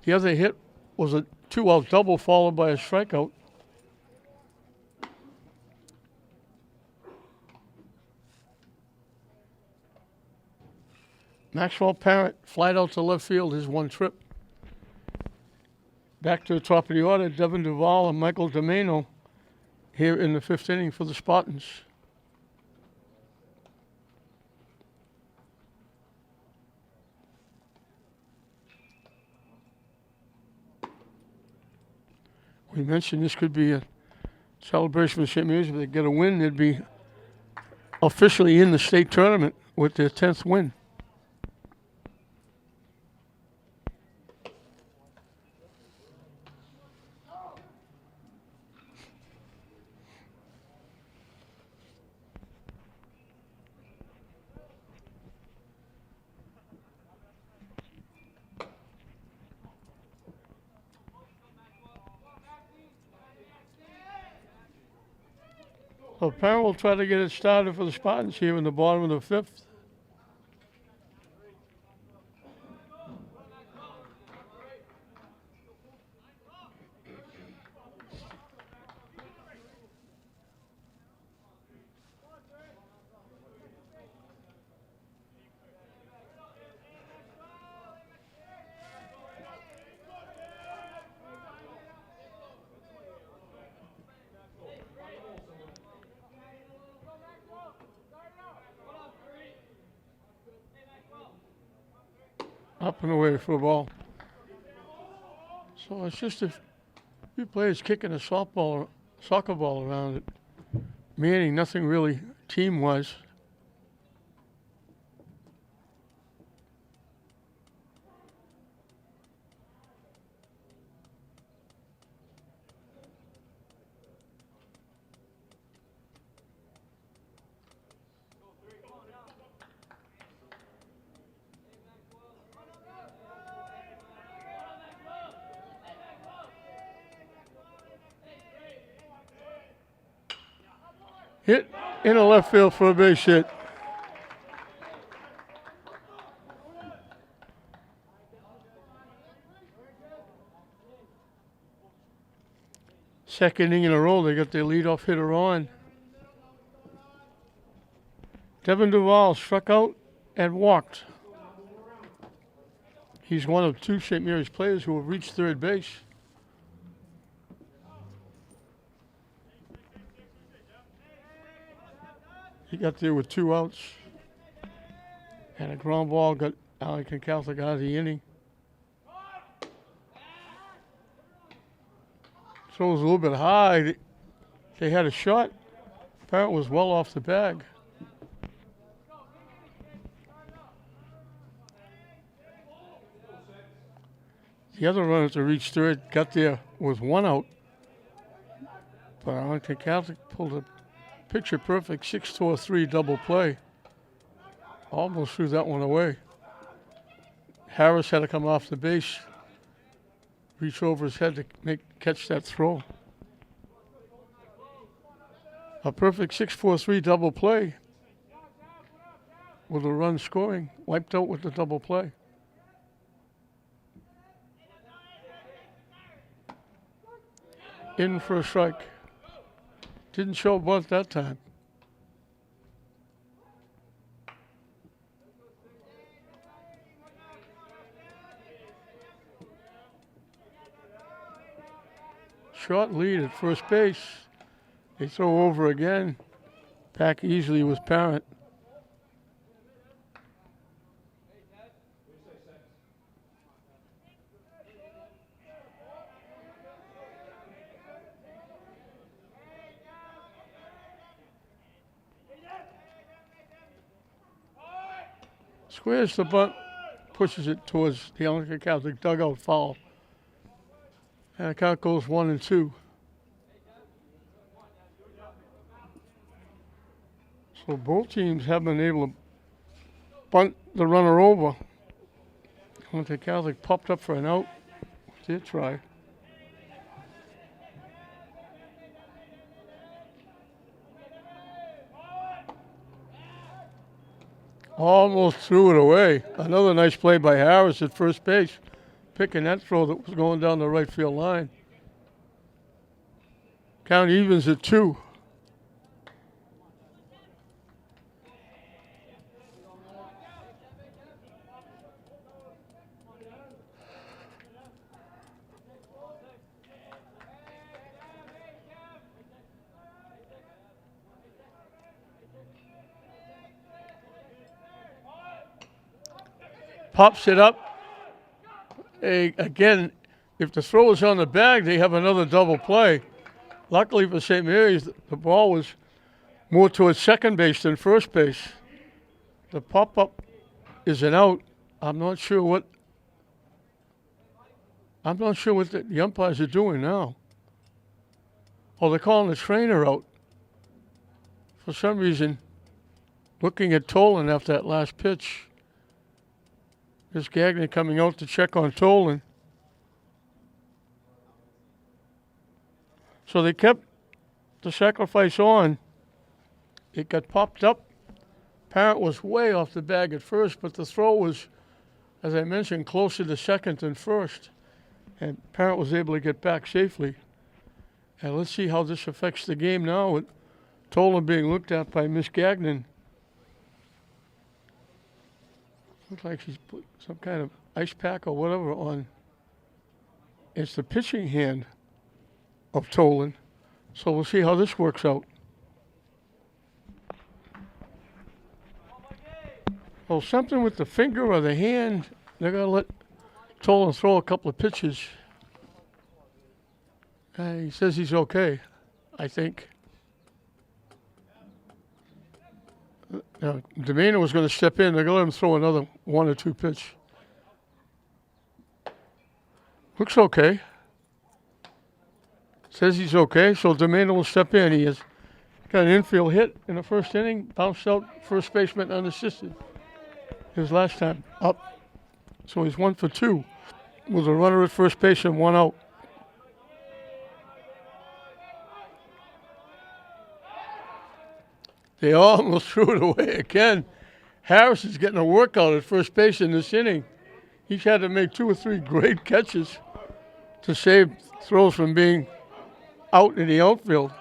Speaker 1: The other hit was a 2-out double followed by a strikeout. Maxwell Parent flied out to left field his 1 trip. Back to the top of the order, Devin Duval and Michael Domeno here in the 5th inning for the Spartans. We mentioned this could be a celebration for St. Mary's. If they get a win, they'd be officially in the state tournament with their 10th win. So Parent will try to get it started for the Spartans here in the bottom of the 5th. Up and away for a ball. So it's just a few players kicking a soccer ball around it. Manning, nothing really team-wise. Hit in the left field for a base hit. Second inning in a row, they got their leadoff hitter on. Devin Duval struck out and walked. He's one of 2 St. Mary's players who have reached third base. He got there with 2 outs. And a ground ball got Arlington Catholic out of the inning. Throws a little bit high. They had a shot. Parrott was well off the bag. The other runner to reach third got there with one out. But Arlington Catholic pulled a picture-perfect 6-4-3 double play. Almost threw that one away. Harris had to come off the base, reach over his head to catch that throw. A perfect 6-4-3 double play with a run scoring, wiped out with the double play. In for a strike. Didn't show bunt that time. Short lead at first base. They throw over again. Back easily with Parrott. Squares the bunt, pushes it towards the Arlington Catholic dugout foul. And the count goes 1-2. So both teams have been able to bunt the runner over. Arlington Catholic popped up for an out. Did try. Almost threw it away. Another nice play by Harris at first base, picking that throw that was going down the right field line. Count evens at 2. Pops it up. Again, if the throw is on the bag, they have another double play. Luckily for St. Mary's, the ball was more towards second base than first base. The pop-up is an out. I'm not sure what the umpires are doing now. Oh, they're calling the trainer out. For some reason, looking at Tolan after that last pitch. There's Gagnon coming out to check on Tolan. So they kept the sacrifice on. It got popped up. Parrott was way off the bag at first, but the throw was, as I mentioned, closer to second than first. And Parrott was able to get back safely. And let's see how this affects the game now with Tolan being looked at by Miss Gagnon. Looks like she's put some kind of ice pack or whatever on. It's the pitching hand of Tolan. So we'll see how this works out. Well, something with the finger or the hand. They're going to let Tolan throw a couple of pitches. He says he's okay, I think. Now, Domena was going to step in. They're going to let him throw another 1 or 2 pitch. Looks okay. Says he's okay, so Domena will step in. He has got an infield hit in the first inning. Bounced out first baseman unassisted. His last time up. So he's 1 for 2 with a runner at first base and 1 out. They almost threw it away again. Harris is getting a workout at first base in this inning. He's had to make 2 or 3 great catches to save throws from being out in the outfield.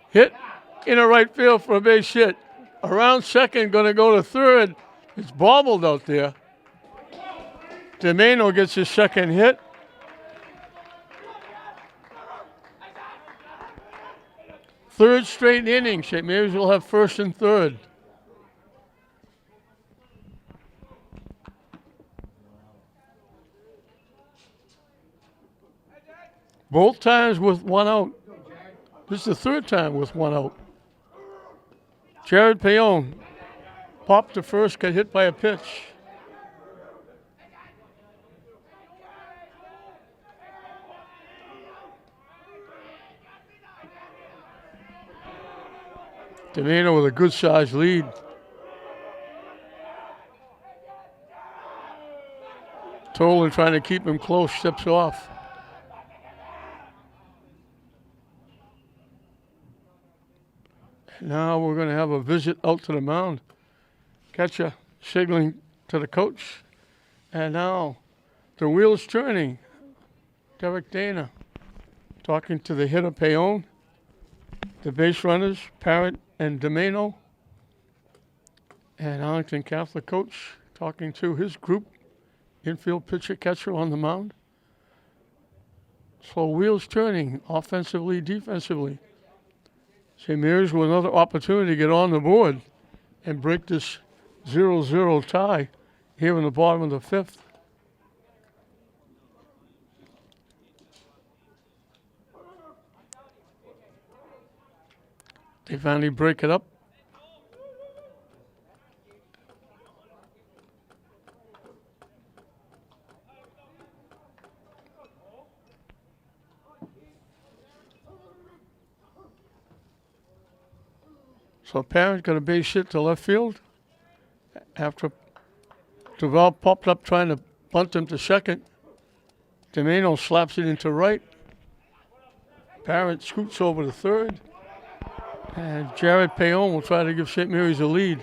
Speaker 1: Hit in the right field for a base hit. Around second, going to go to third. It's bobbled out there. Domeno gets his second hit. Third straight inning. St. Mary's will have first and third. Both times with one out. This is the third time with one out. Jared Payon popped to first, got hit by a pitch. Domino with a good-sized lead. Tolan trying to keep him close, steps off. Now we're going to have a visit out to the mound. Catcher signaling to the coach. And now the wheel's turning. Derek Dana talking to the hitter Payon, the base runners, Parrott and Domino, and Arlington Catholic coach talking to his group, infield pitcher catcher on the mound. So wheels turning offensively, defensively. St. Mary's with another opportunity to get on the board and break this 0-0 tie here in the bottom of the fifth. They finally break it up. So Parrott got a base hit to left field after Duval popped up trying to bunt him to second. Domino slaps it into right. Parrott scoots over to third. And Jared Payon will try to give St. Mary's a lead.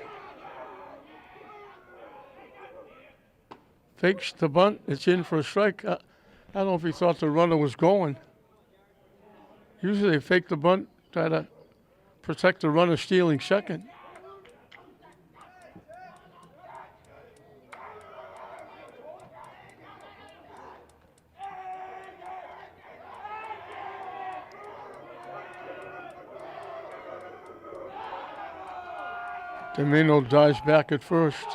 Speaker 1: Fakes the bunt. It's in for a strike. I don't know if he thought the runner was going. Usually they fake the bunt, try to protect the runner stealing second. Domino dives back at first.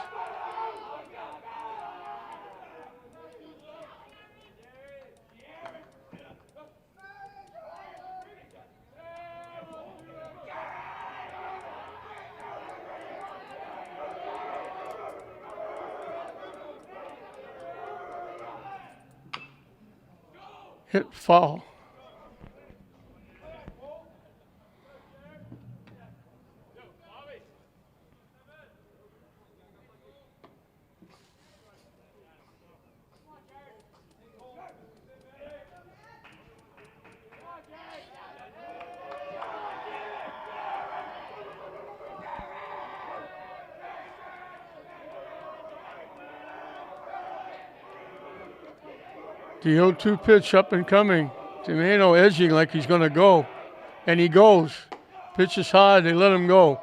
Speaker 1: Hit foul. The 0-2 pitch up and coming. Domino edging like he's going to go. And he goes. Pitch is hard. They let him go.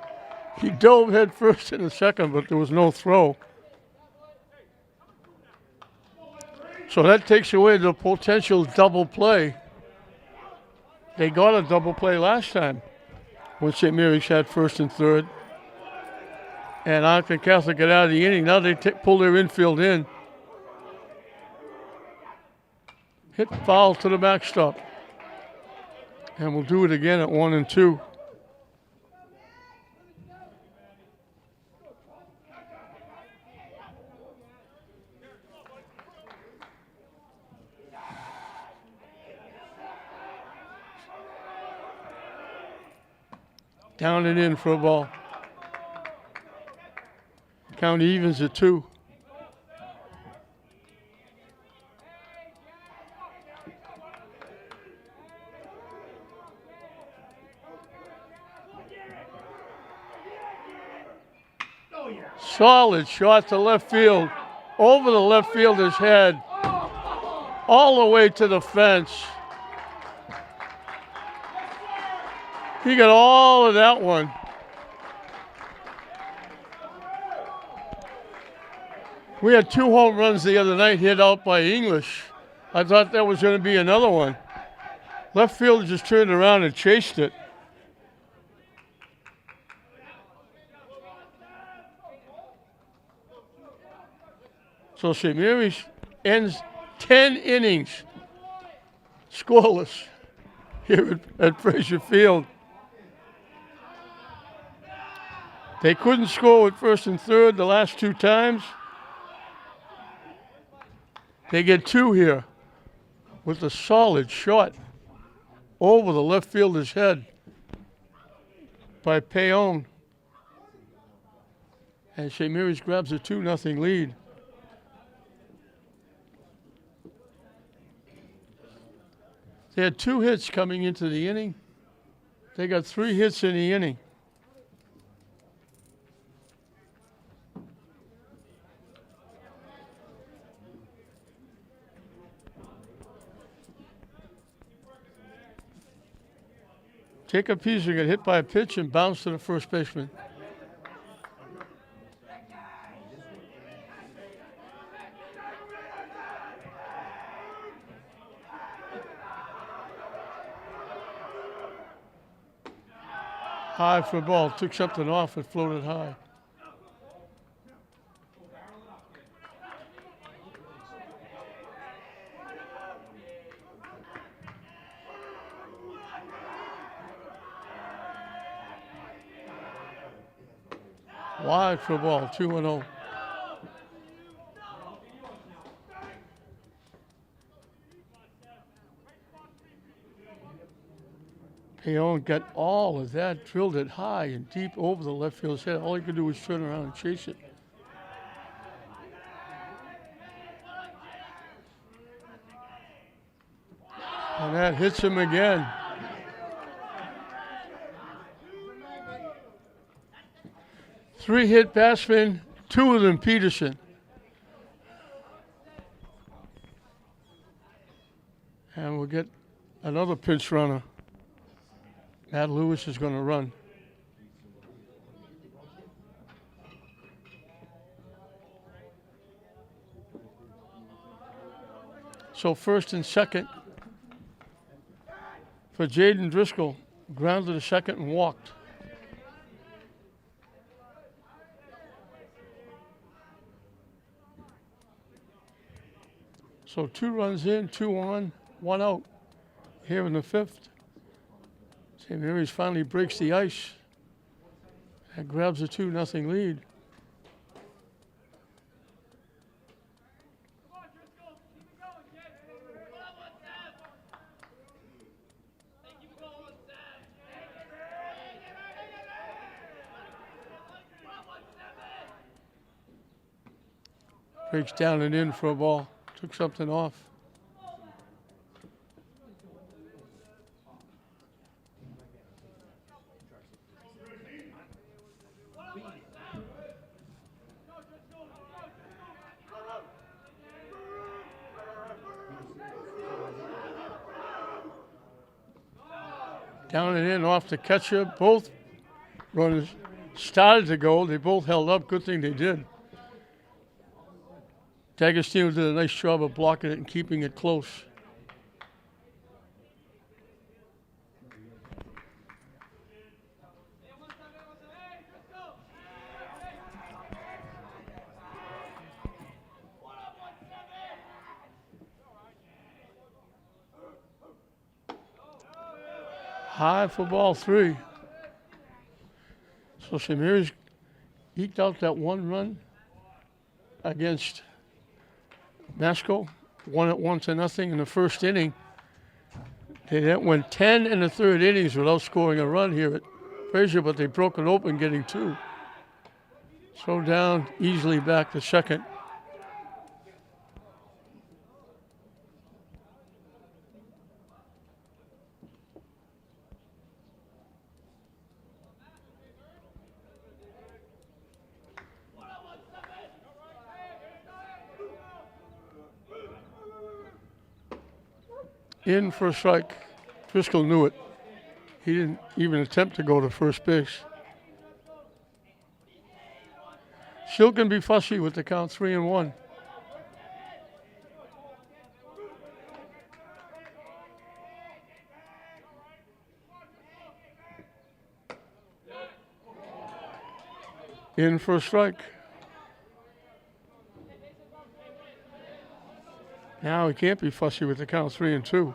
Speaker 1: He dove head first in the second, but there was no throw. So that takes away the potential double play. They got a double play last time when St. Mary's had first and third. And Arlington Catholic got out of the inning. Now they pull their infield in. Hit foul to the backstop. And we'll do it again at 1-2. Down and in for a ball. Count evens at 2. Solid shot to left field, over the left fielder's head, all the way to the fence. He got all of that one. We had 2 home runs the other night hit out by English. I thought that was going to be another one. Left fielder just turned around and chased it. So St. Mary's ends 10 innings scoreless here at Frazier Field. They couldn't score with first and third the last two times. They get two here with a solid shot over the left fielder's head by Payon. And St. Mary's grabs a 2-0 lead. They had 2 hits coming into the inning. They got 3 hits in the inning. Jacob Peasley got hit by a pitch and bounced to the first baseman. High for a ball, took something off, it floated high. Wide for a ball, 2-0. Payon got all of that, drilled it high and deep over the left field's head. All he could do was turn around and chase it. And that hits him again. Three hit batsmen, 2 of them Peterson. And we'll get another pinch runner. Matt Lewis is going to run. So first and second for Jaden Driscoll. Grounded to second and walked. So 2 runs in, 2 on, 1 out here in the 5th. St. Mary's finally breaks the ice and grabs a 2-0 lead. Breaks down and in for a ball. Took something off. Down and in off the catcher. Both runners started to go. They both held up. Good thing they did. D'Agostino did a nice job of blocking it and keeping it close. High for ball 3. So St. Mary's eked out that 1 run against Masco, won it 1-0 in the first inning. They then went 10 in the 3rd innings without scoring a run here at Frazier, but they broke it open getting 2. So down easily back to second. In for a strike. Driscoll knew it. He didn't even attempt to go to first base. Still can be fussy with the count 3-1. In for a strike. Now he can't be fussy with the count 3-2.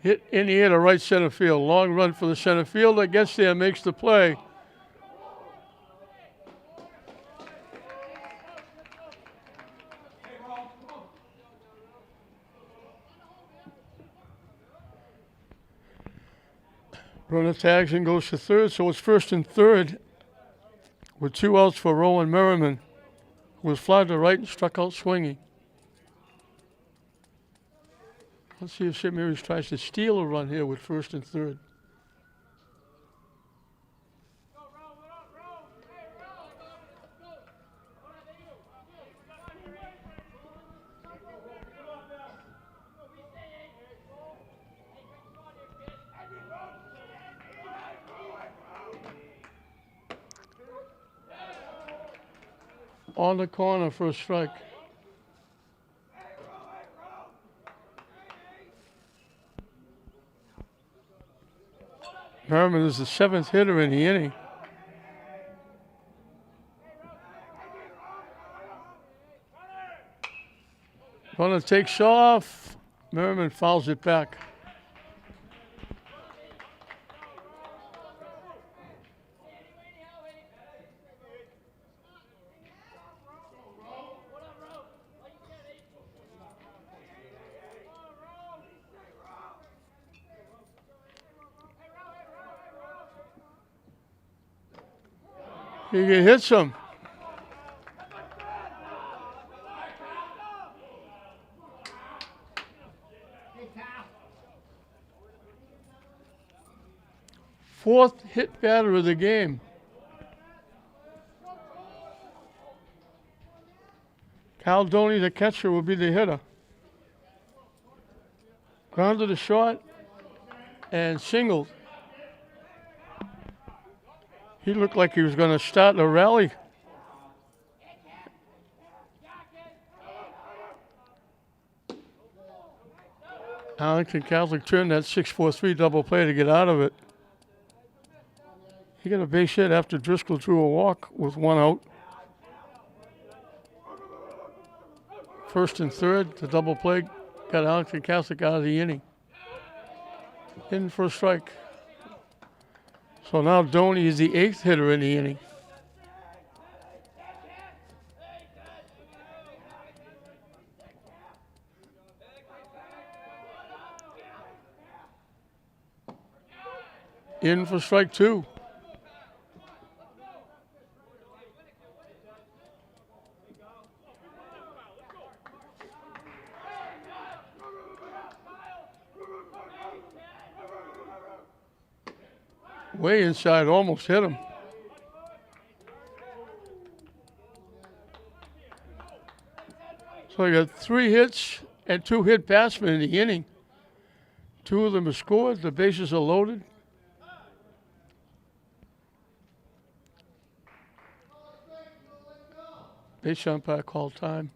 Speaker 1: Hit in the air to right center field. Long run for the center fielder. Gets there, makes the play. Runner tags and goes to third, so it's first and third with 2 outs for Rowan Merriman, who was fly to right and struck out swinging. Let's see if St. Mary's tries to steal a run here with first and third. On the corner for a strike. Merriman is the 7th hitter in the inning. Runner takes off. Merriman fouls it back. He hits him. Fourth hit batter of the game. Caldoni, the catcher, will be the hitter. Grounded to short and singled. He looked like he was going to start a rally. Arlington Catholic turned that 6-4-3 double play to get out of it. He got a base hit after Driscoll drew a walk with 1 out. First and third, the double play got Arlington Catholic out of the inning. In for a strike. So now Doney is the 8th hitter in the inning. In for strike 2. Way inside, almost hit him. So you got 3 hits and 2 hit batsmen in the inning. 2 of them are scored. The bases are loaded. Base umpire called time.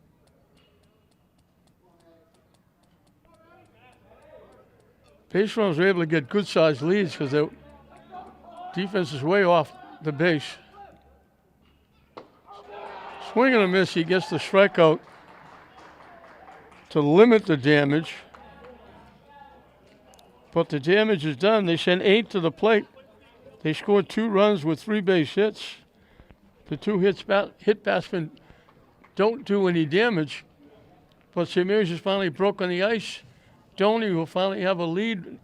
Speaker 1: Base runners were able to get good-sized leads because their defense is way off the base. Swing and a miss. He gets the strikeout to limit the damage. But the damage is done. They sent 8 to the plate. They scored 2 runs with 3 base hits. The 2 hit batsmen don't do any damage. But St. Mary's has finally broken the ice. Doney will finally have a lead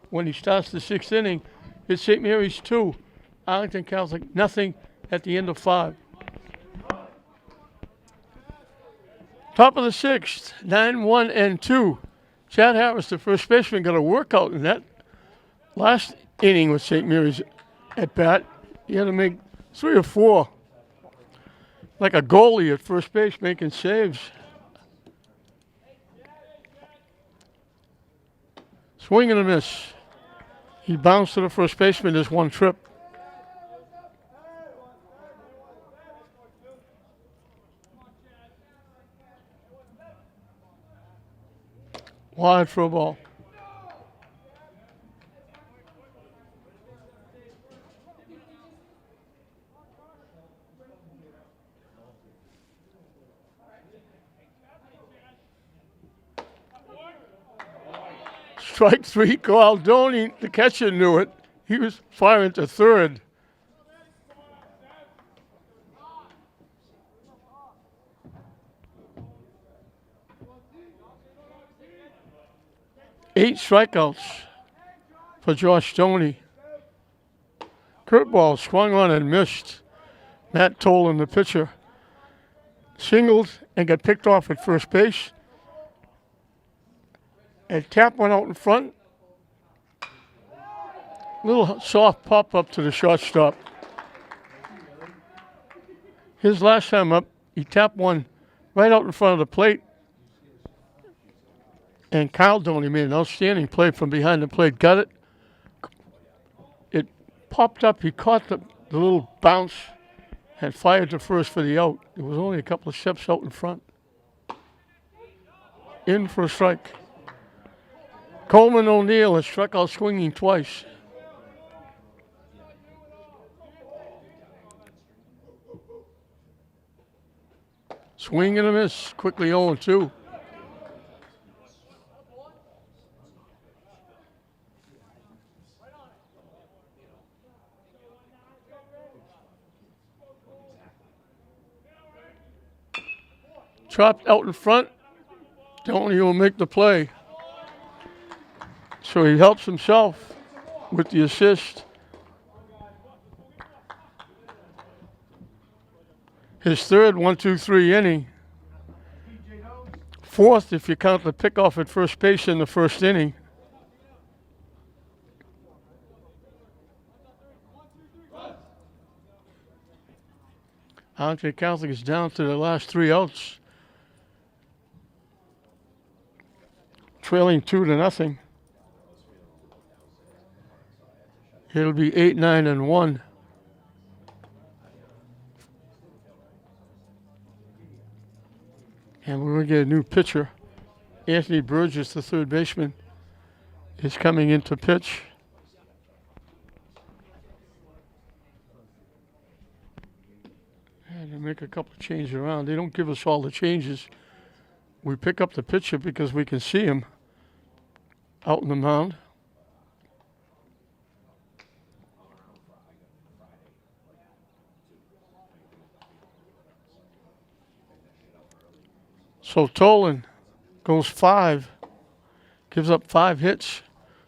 Speaker 1: when he starts the 6th inning. It's St. Mary's 2, Arlington Catholic nothing at the end of 5. Top of the 6th, 9-1-2. Chad Harris, the first baseman, got a workout in that last inning with St. Mary's at bat. He had to make 3 or 4, like a goalie at first base making saves. Swing and a miss. He bounced to the first baseman. There's 1 trip. Wide for a ball. Strike three. Caldoni, the catcher, knew it. He was firing to third. Eight strikeouts for Josh Stoney. Curveball swung on and missed. Matt Tolan, the pitcher, singled and got picked off at first base. And tap went out in front. Little soft pop up to the shortstop. His last time up, he tapped one right out in front of the plate. And Caldoni made an outstanding play from behind the plate. Got it. It popped up. He caught the little bounce and fired to first for the out. It was only a couple of steps out in front. In for a strike. Coleman O'Neill has struck out swinging twice. Swing and a miss. Quickly 0-2. Chopped out in front. Tony will make the play. So he helps himself with the assist. His third 1-2-3 inning. Fourth if you count the pickoff at first base in the first inning. Arlington Catholic is down to the last three outs. Trailing 2-0. It'll be 8-9-1. And we're going to get a new pitcher. Anthony Burgess, the third baseman, is coming into pitch. And to make a couple of changes around. They don't give us all the changes. We pick up the pitcher because we can see him out in the mound. So Tolan goes 5, gives up 5 hits,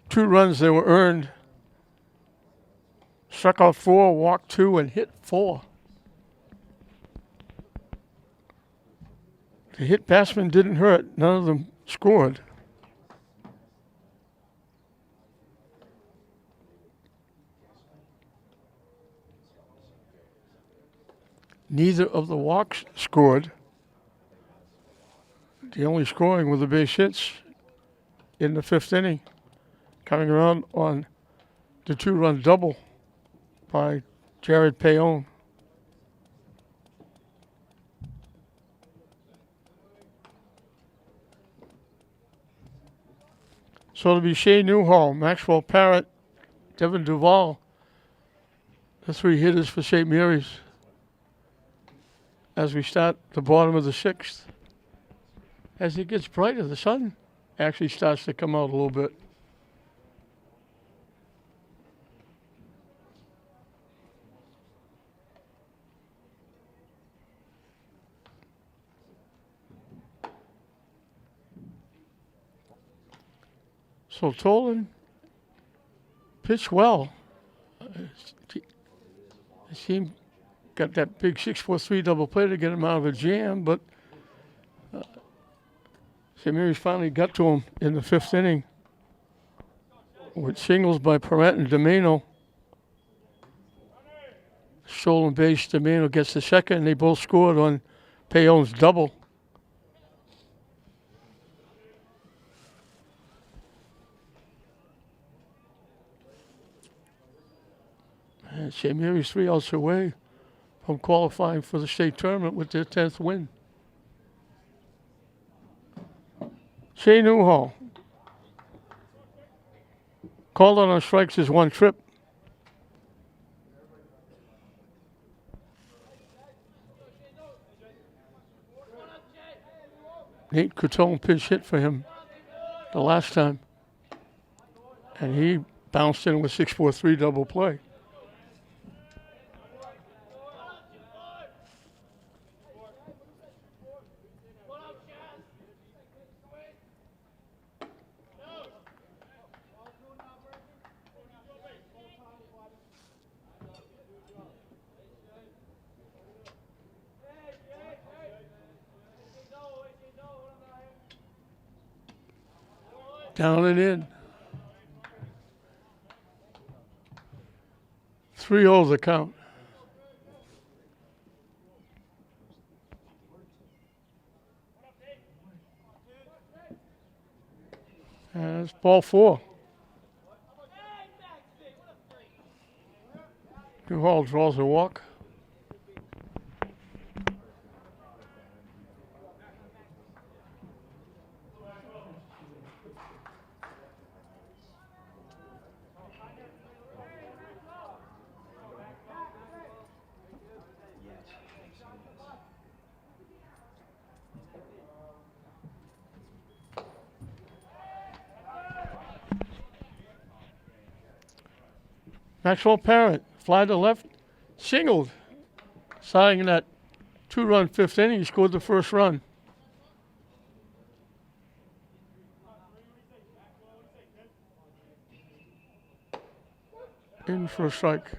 Speaker 1: 2 runs that were earned. Struck out 4, walked 2, and hit 4. The hit batsman didn't hurt. None of them scored. Neither of the walks scored. The only scoring were the base hits in the 5th inning, coming around on the 2-run double by Jared Payon. So it'll be Shea Newhall, Maxwell Parrott, Devin Duval, the 3 hitters for St. Mary's as we start the bottom of the 6th. As it gets brighter, the sun actually starts to come out a little bit. So Tolan pitched well. His team got that big 6-4-3 double play to get him out of a jam, but St. Mary's finally got to him in the 5th inning with singles by Perrette and Domeno. Stolen base, Domeno gets the second, and they both scored on Payon's double. And St. Mary's 3 outs away from qualifying for the state tournament with their 10th win. Shea Newhall called on strikes his 1 trip. Nate Coutone pinch hit for him the last time. And he bounced in with 6-4-3 double play. Down and in. 3-0 the count. And it's ball 4. Newhall draws a walk. Maxwell Parent, fly to left, singled. Starting in that 2-run 5th inning, he scored the first run. In for a strike.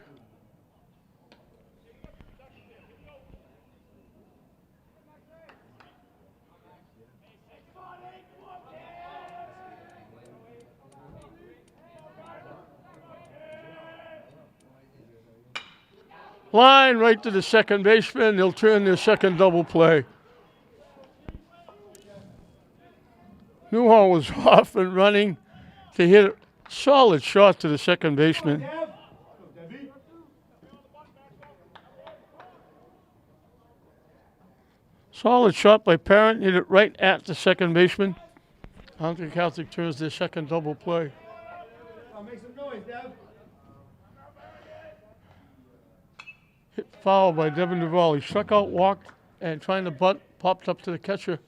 Speaker 1: Line right to the second baseman. They'll turn their second double play. Newhall was off and running to hit a solid shot to the second baseman. Solid shot by Parent. Hit it right at the second baseman. Arlington Catholic turns their second double play.
Speaker 2: Make some noise, Dev.
Speaker 1: Hit foul by Devin Duvall. He struck out, walked, and trying to butt, popped up to the catcher.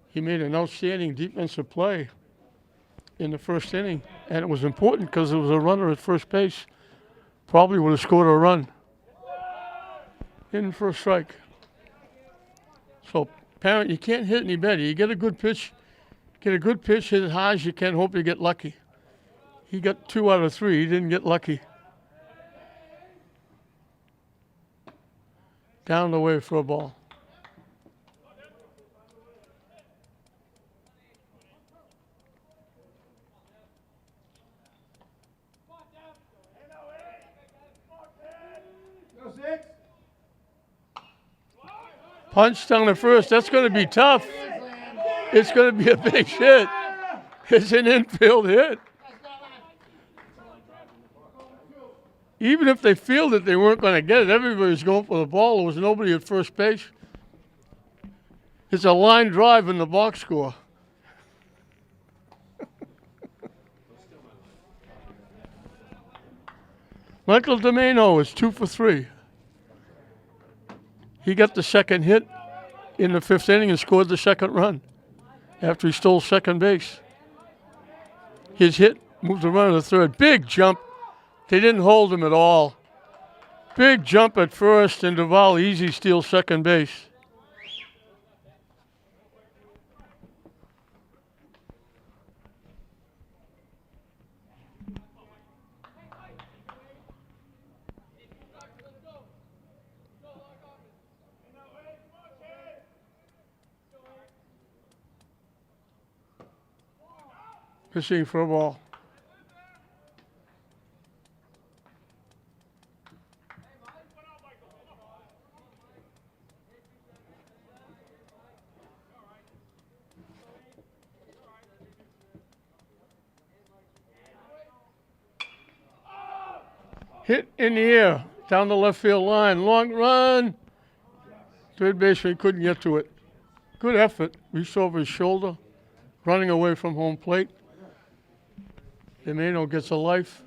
Speaker 1: He made an outstanding defensive play in the first inning, and it was important because there was a runner at first base. Probably would have scored a run. In for a strike. So, Parent, you can't hit any better. You get a good pitch, hit it high as you can, hope you get lucky. He got 2 out of 3. He didn't get lucky. Down the way for a ball.
Speaker 2: Go 6.
Speaker 1: Punch down the first. That's going to be tough. It's going to be a big hit. It's an infield hit. Even if they fielded it, they weren't going to get it. Everybody's going for the ball. There was nobody at first base. It's a line drive in the box score. Michael Domeno is 2 for 3. He got the second hit in the 5th inning and scored the second run after he stole second base. His hit moved the runner to third. Big jump. They didn't hold him at all. Big jump at first, and Duvall easy steals second base. Pitching for a ball. Hit in the air, down the left field line. Long run. Third baseman couldn't get to it. Good effort. Reached over his shoulder, running away from home plate. Domeno gets a life.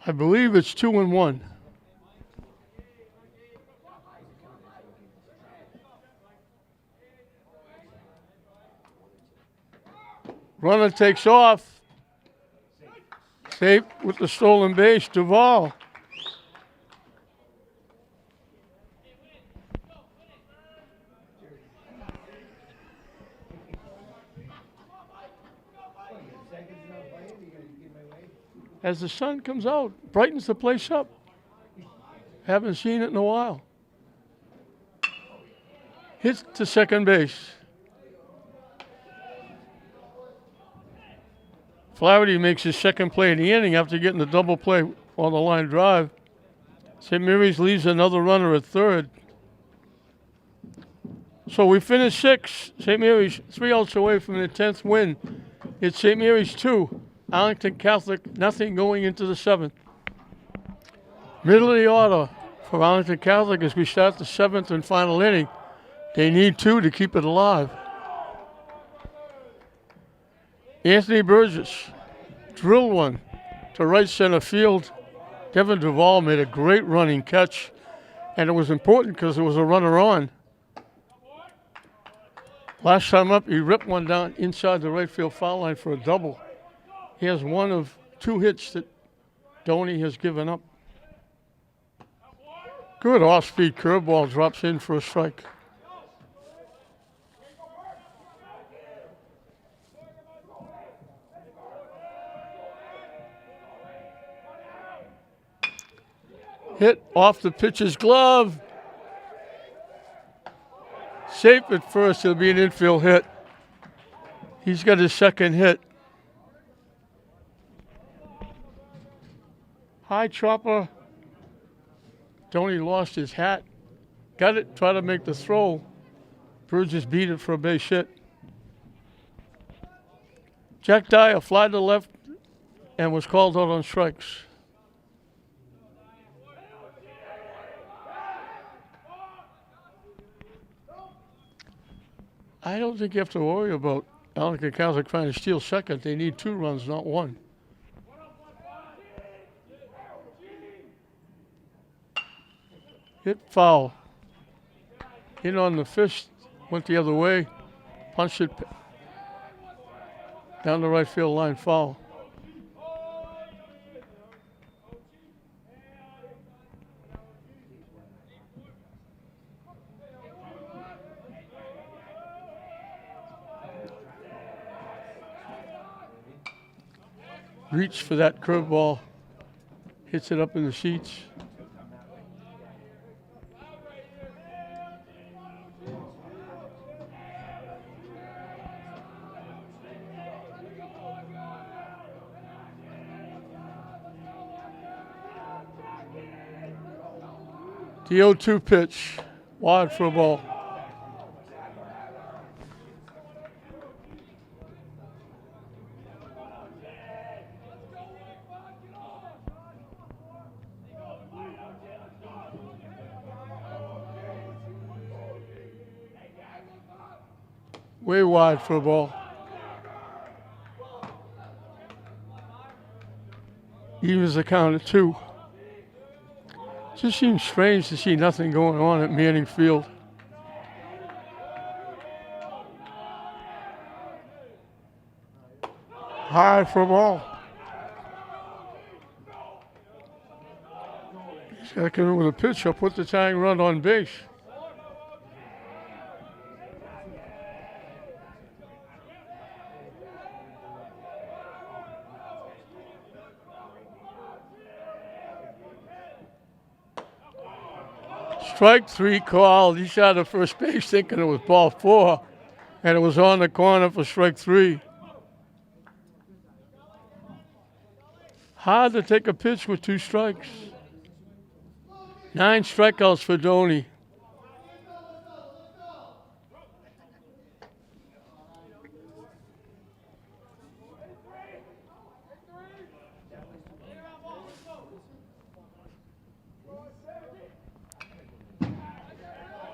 Speaker 1: I believe it's 2-1. Runner takes off. Safe with the stolen base, Duvall. As the sun comes out, brightens the place up. Haven't seen it in a while. Hits to second base. Flaherty makes his second play in the inning after getting the double play on the line drive. St. Mary's leaves another runner at third. So we finished 6. St. Mary's 3 outs away from the 10th win. It's St. Mary's 2, Arlington Catholic nothing going into the 7th. Middle of the order for Arlington Catholic as we start the 7th and final inning. They need 2 to keep it alive. Anthony Burgess drilled one to right center field. Devin Duvall made a great running catch, and it was important because there was a runner on. Last time up, he ripped one down inside the right field foul line for a double. He has one of 2 hits that Doney has given up. Good off-speed curveball drops in for a strike. Hit off the pitcher's glove. Safe at first, it'll be an infield hit. He's got his second hit. High chopper. Doney lost his hat. Got it, tried to make the throw. Burgess beat it for a base hit. Jack Dyer fly to left and was called out on strikes. I don't think you have to worry about Arlington Catholic trying to steal second. They need 2 runs, not 1. Hit foul. Hit on the fist, went the other way, punched it down the right field line, foul. Reach for that curveball, hits it up in the seats. The 0-2 pitch, wide for a ball. Way wide for a ball. Evens the count at 2. Just seems strange to see nothing going on at Manning Field. High for a ball. He's got to come in with a pitch or put the tying run on base. Strike 3 called. He shot at first base thinking it was ball 4, and it was on the corner for strike 3. Hard to take a pitch with 2 strikes. 9 strikeouts for Doney.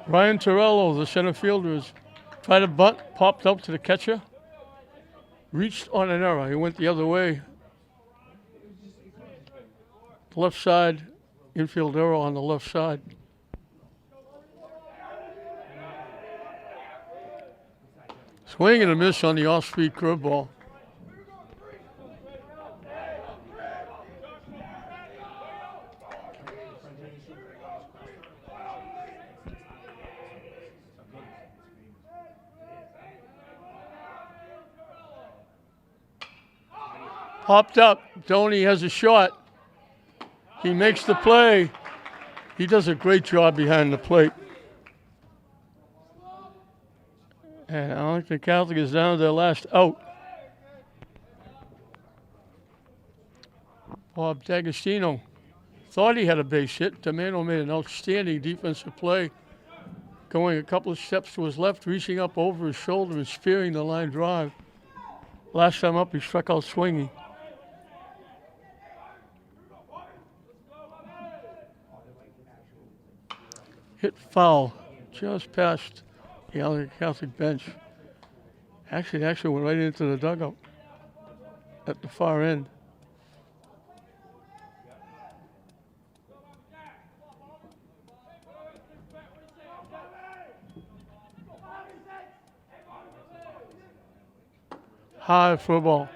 Speaker 1: Ryan Torello, the center fielder, is tried to bunt, popped up to the catcher, reached on an error. He went the other way. Left side, infield error on the left side. Swing and a miss on the off-speed curveball. Hopped up. Doney has a shot. He makes the play. He does a great job behind the plate. And Arlington Catholic is down to their last out. Bob D'Agostino thought he had a base hit. Domeno made an outstanding defensive play, going a couple of steps to his left, reaching up over his shoulder and spearing the line drive. Last time up, he struck out swinging. Hit foul just past the Arlington Catholic bench. Actually, it actually went right into the dugout at the far end. High for a ball.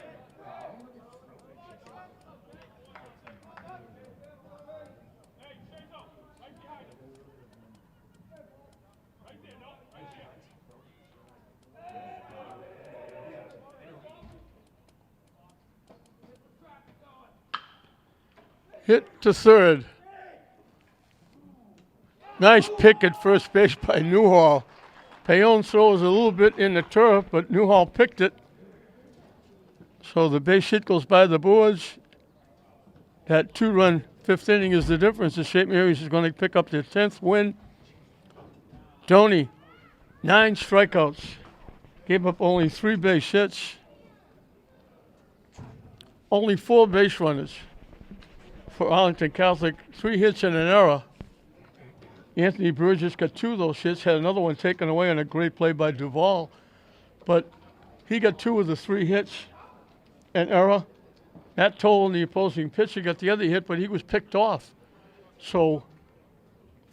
Speaker 1: Hit to third. Nice pick at first base by Newhall. Payon throws a little bit in the turf, but Newhall picked it. So the base hit goes by the boards. That 2-run fifth inning is the difference. The St. Mary's is going to pick up their 10th win. Doney, 9 strikeouts. Gave up only 3 base hits. Only 4 base runners for Arlington Catholic. 3 hits and an error. Anthony Burgess got 2 of those hits. Had another one taken away on a great play by Duvall. But he got 2 of the 3 hits. An error. Matt Toll, the opposing pitcher, got the other hit, but he was picked off. So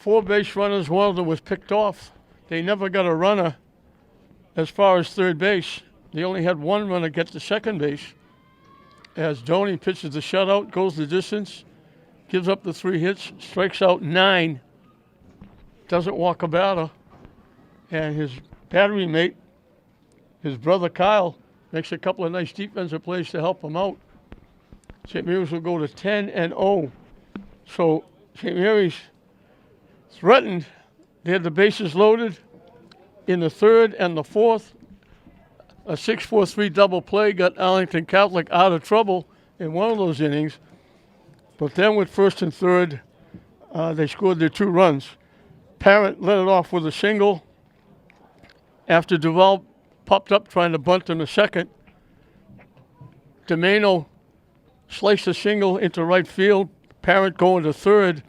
Speaker 1: 4 base runners, one of them was picked off. They never got a runner as far as third base. They only had 1 runner get to second base. As Doney pitches the shutout, goes the distance, gives up the 3 hits, strikes out 9, doesn't walk a batter. And his battery mate, his brother Kyle, makes a couple of nice defensive plays to help him out. St. Mary's will go to 10-0. So St. Mary's threatened. They had the bases loaded in the 3rd and the 4th. A 6-4-3 double play got Arlington Catholic out of trouble in one of those innings. But then with 1st and 3rd, they scored their 2 runs. Parent led it off with a single. After Duvall popped up trying to bunt in the 2nd, Domeno sliced a single into right field. Parent going to 3rd.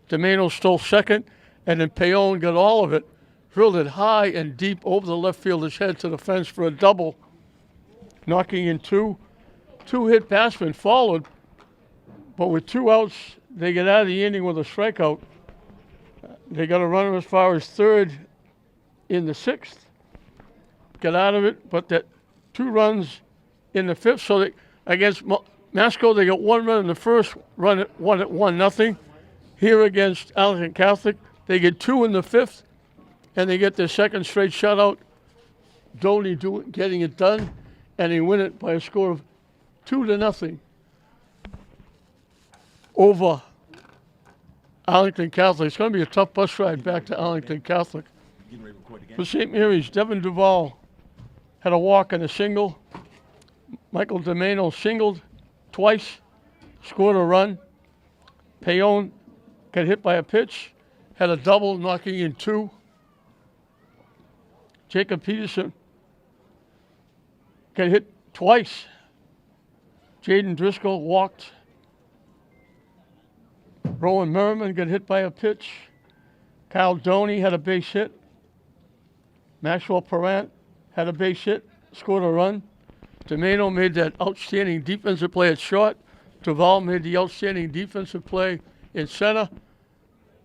Speaker 1: Domeno stole 2nd, and then Payon got all of it. Drilled it high and deep over the left fielder's head to the fence for a double, knocking in 2. 2-hit batsman followed, but with 2 outs, they get out of the inning with a strikeout. They got a runner as far as 3rd in the 6th. Got out of it, but that 2 runs in the 5th. So they, against Masco, they got 1 run in the 1st, run at 1-0. Here against Arlington Catholic, they get 2 in the 5th, and they get their 2nd straight shutout. Doney getting it done, and they win it by a score of 2-0 over Arlington Catholic. It's going to be a tough bus ride back to Arlington Catholic. For St. Mary's, Devin Duvall had a walk and a single. Michael Domeno singled twice, scored a run. Payon got hit by a pitch, had a double, knocking in 2. Jacob Peterson got hit twice. Jaden Driscoll walked. Rowan Merriman got hit by a pitch. Kyle Doney had a base hit. Maxwell Perrant had a base hit, scored a run. Domeno made that outstanding defensive play at short. Duvall made the outstanding defensive play in center.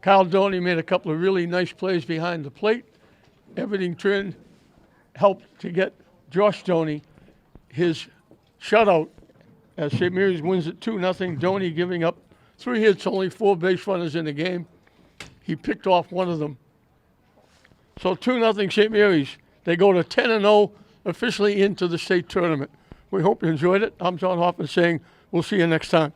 Speaker 1: Kyle Doney made a couple of really nice plays behind the plate. Everything helped to get Josh Doney his shutout as St. Mary's wins it 2-0. Doney giving up 3 hits, only 4 base runners in the game. He picked off one of them. So 2-0 St. Mary's. They go to 10-0, officially into the state tournament. We hope you enjoyed it. I'm John Hoffman saying We'll see you next time.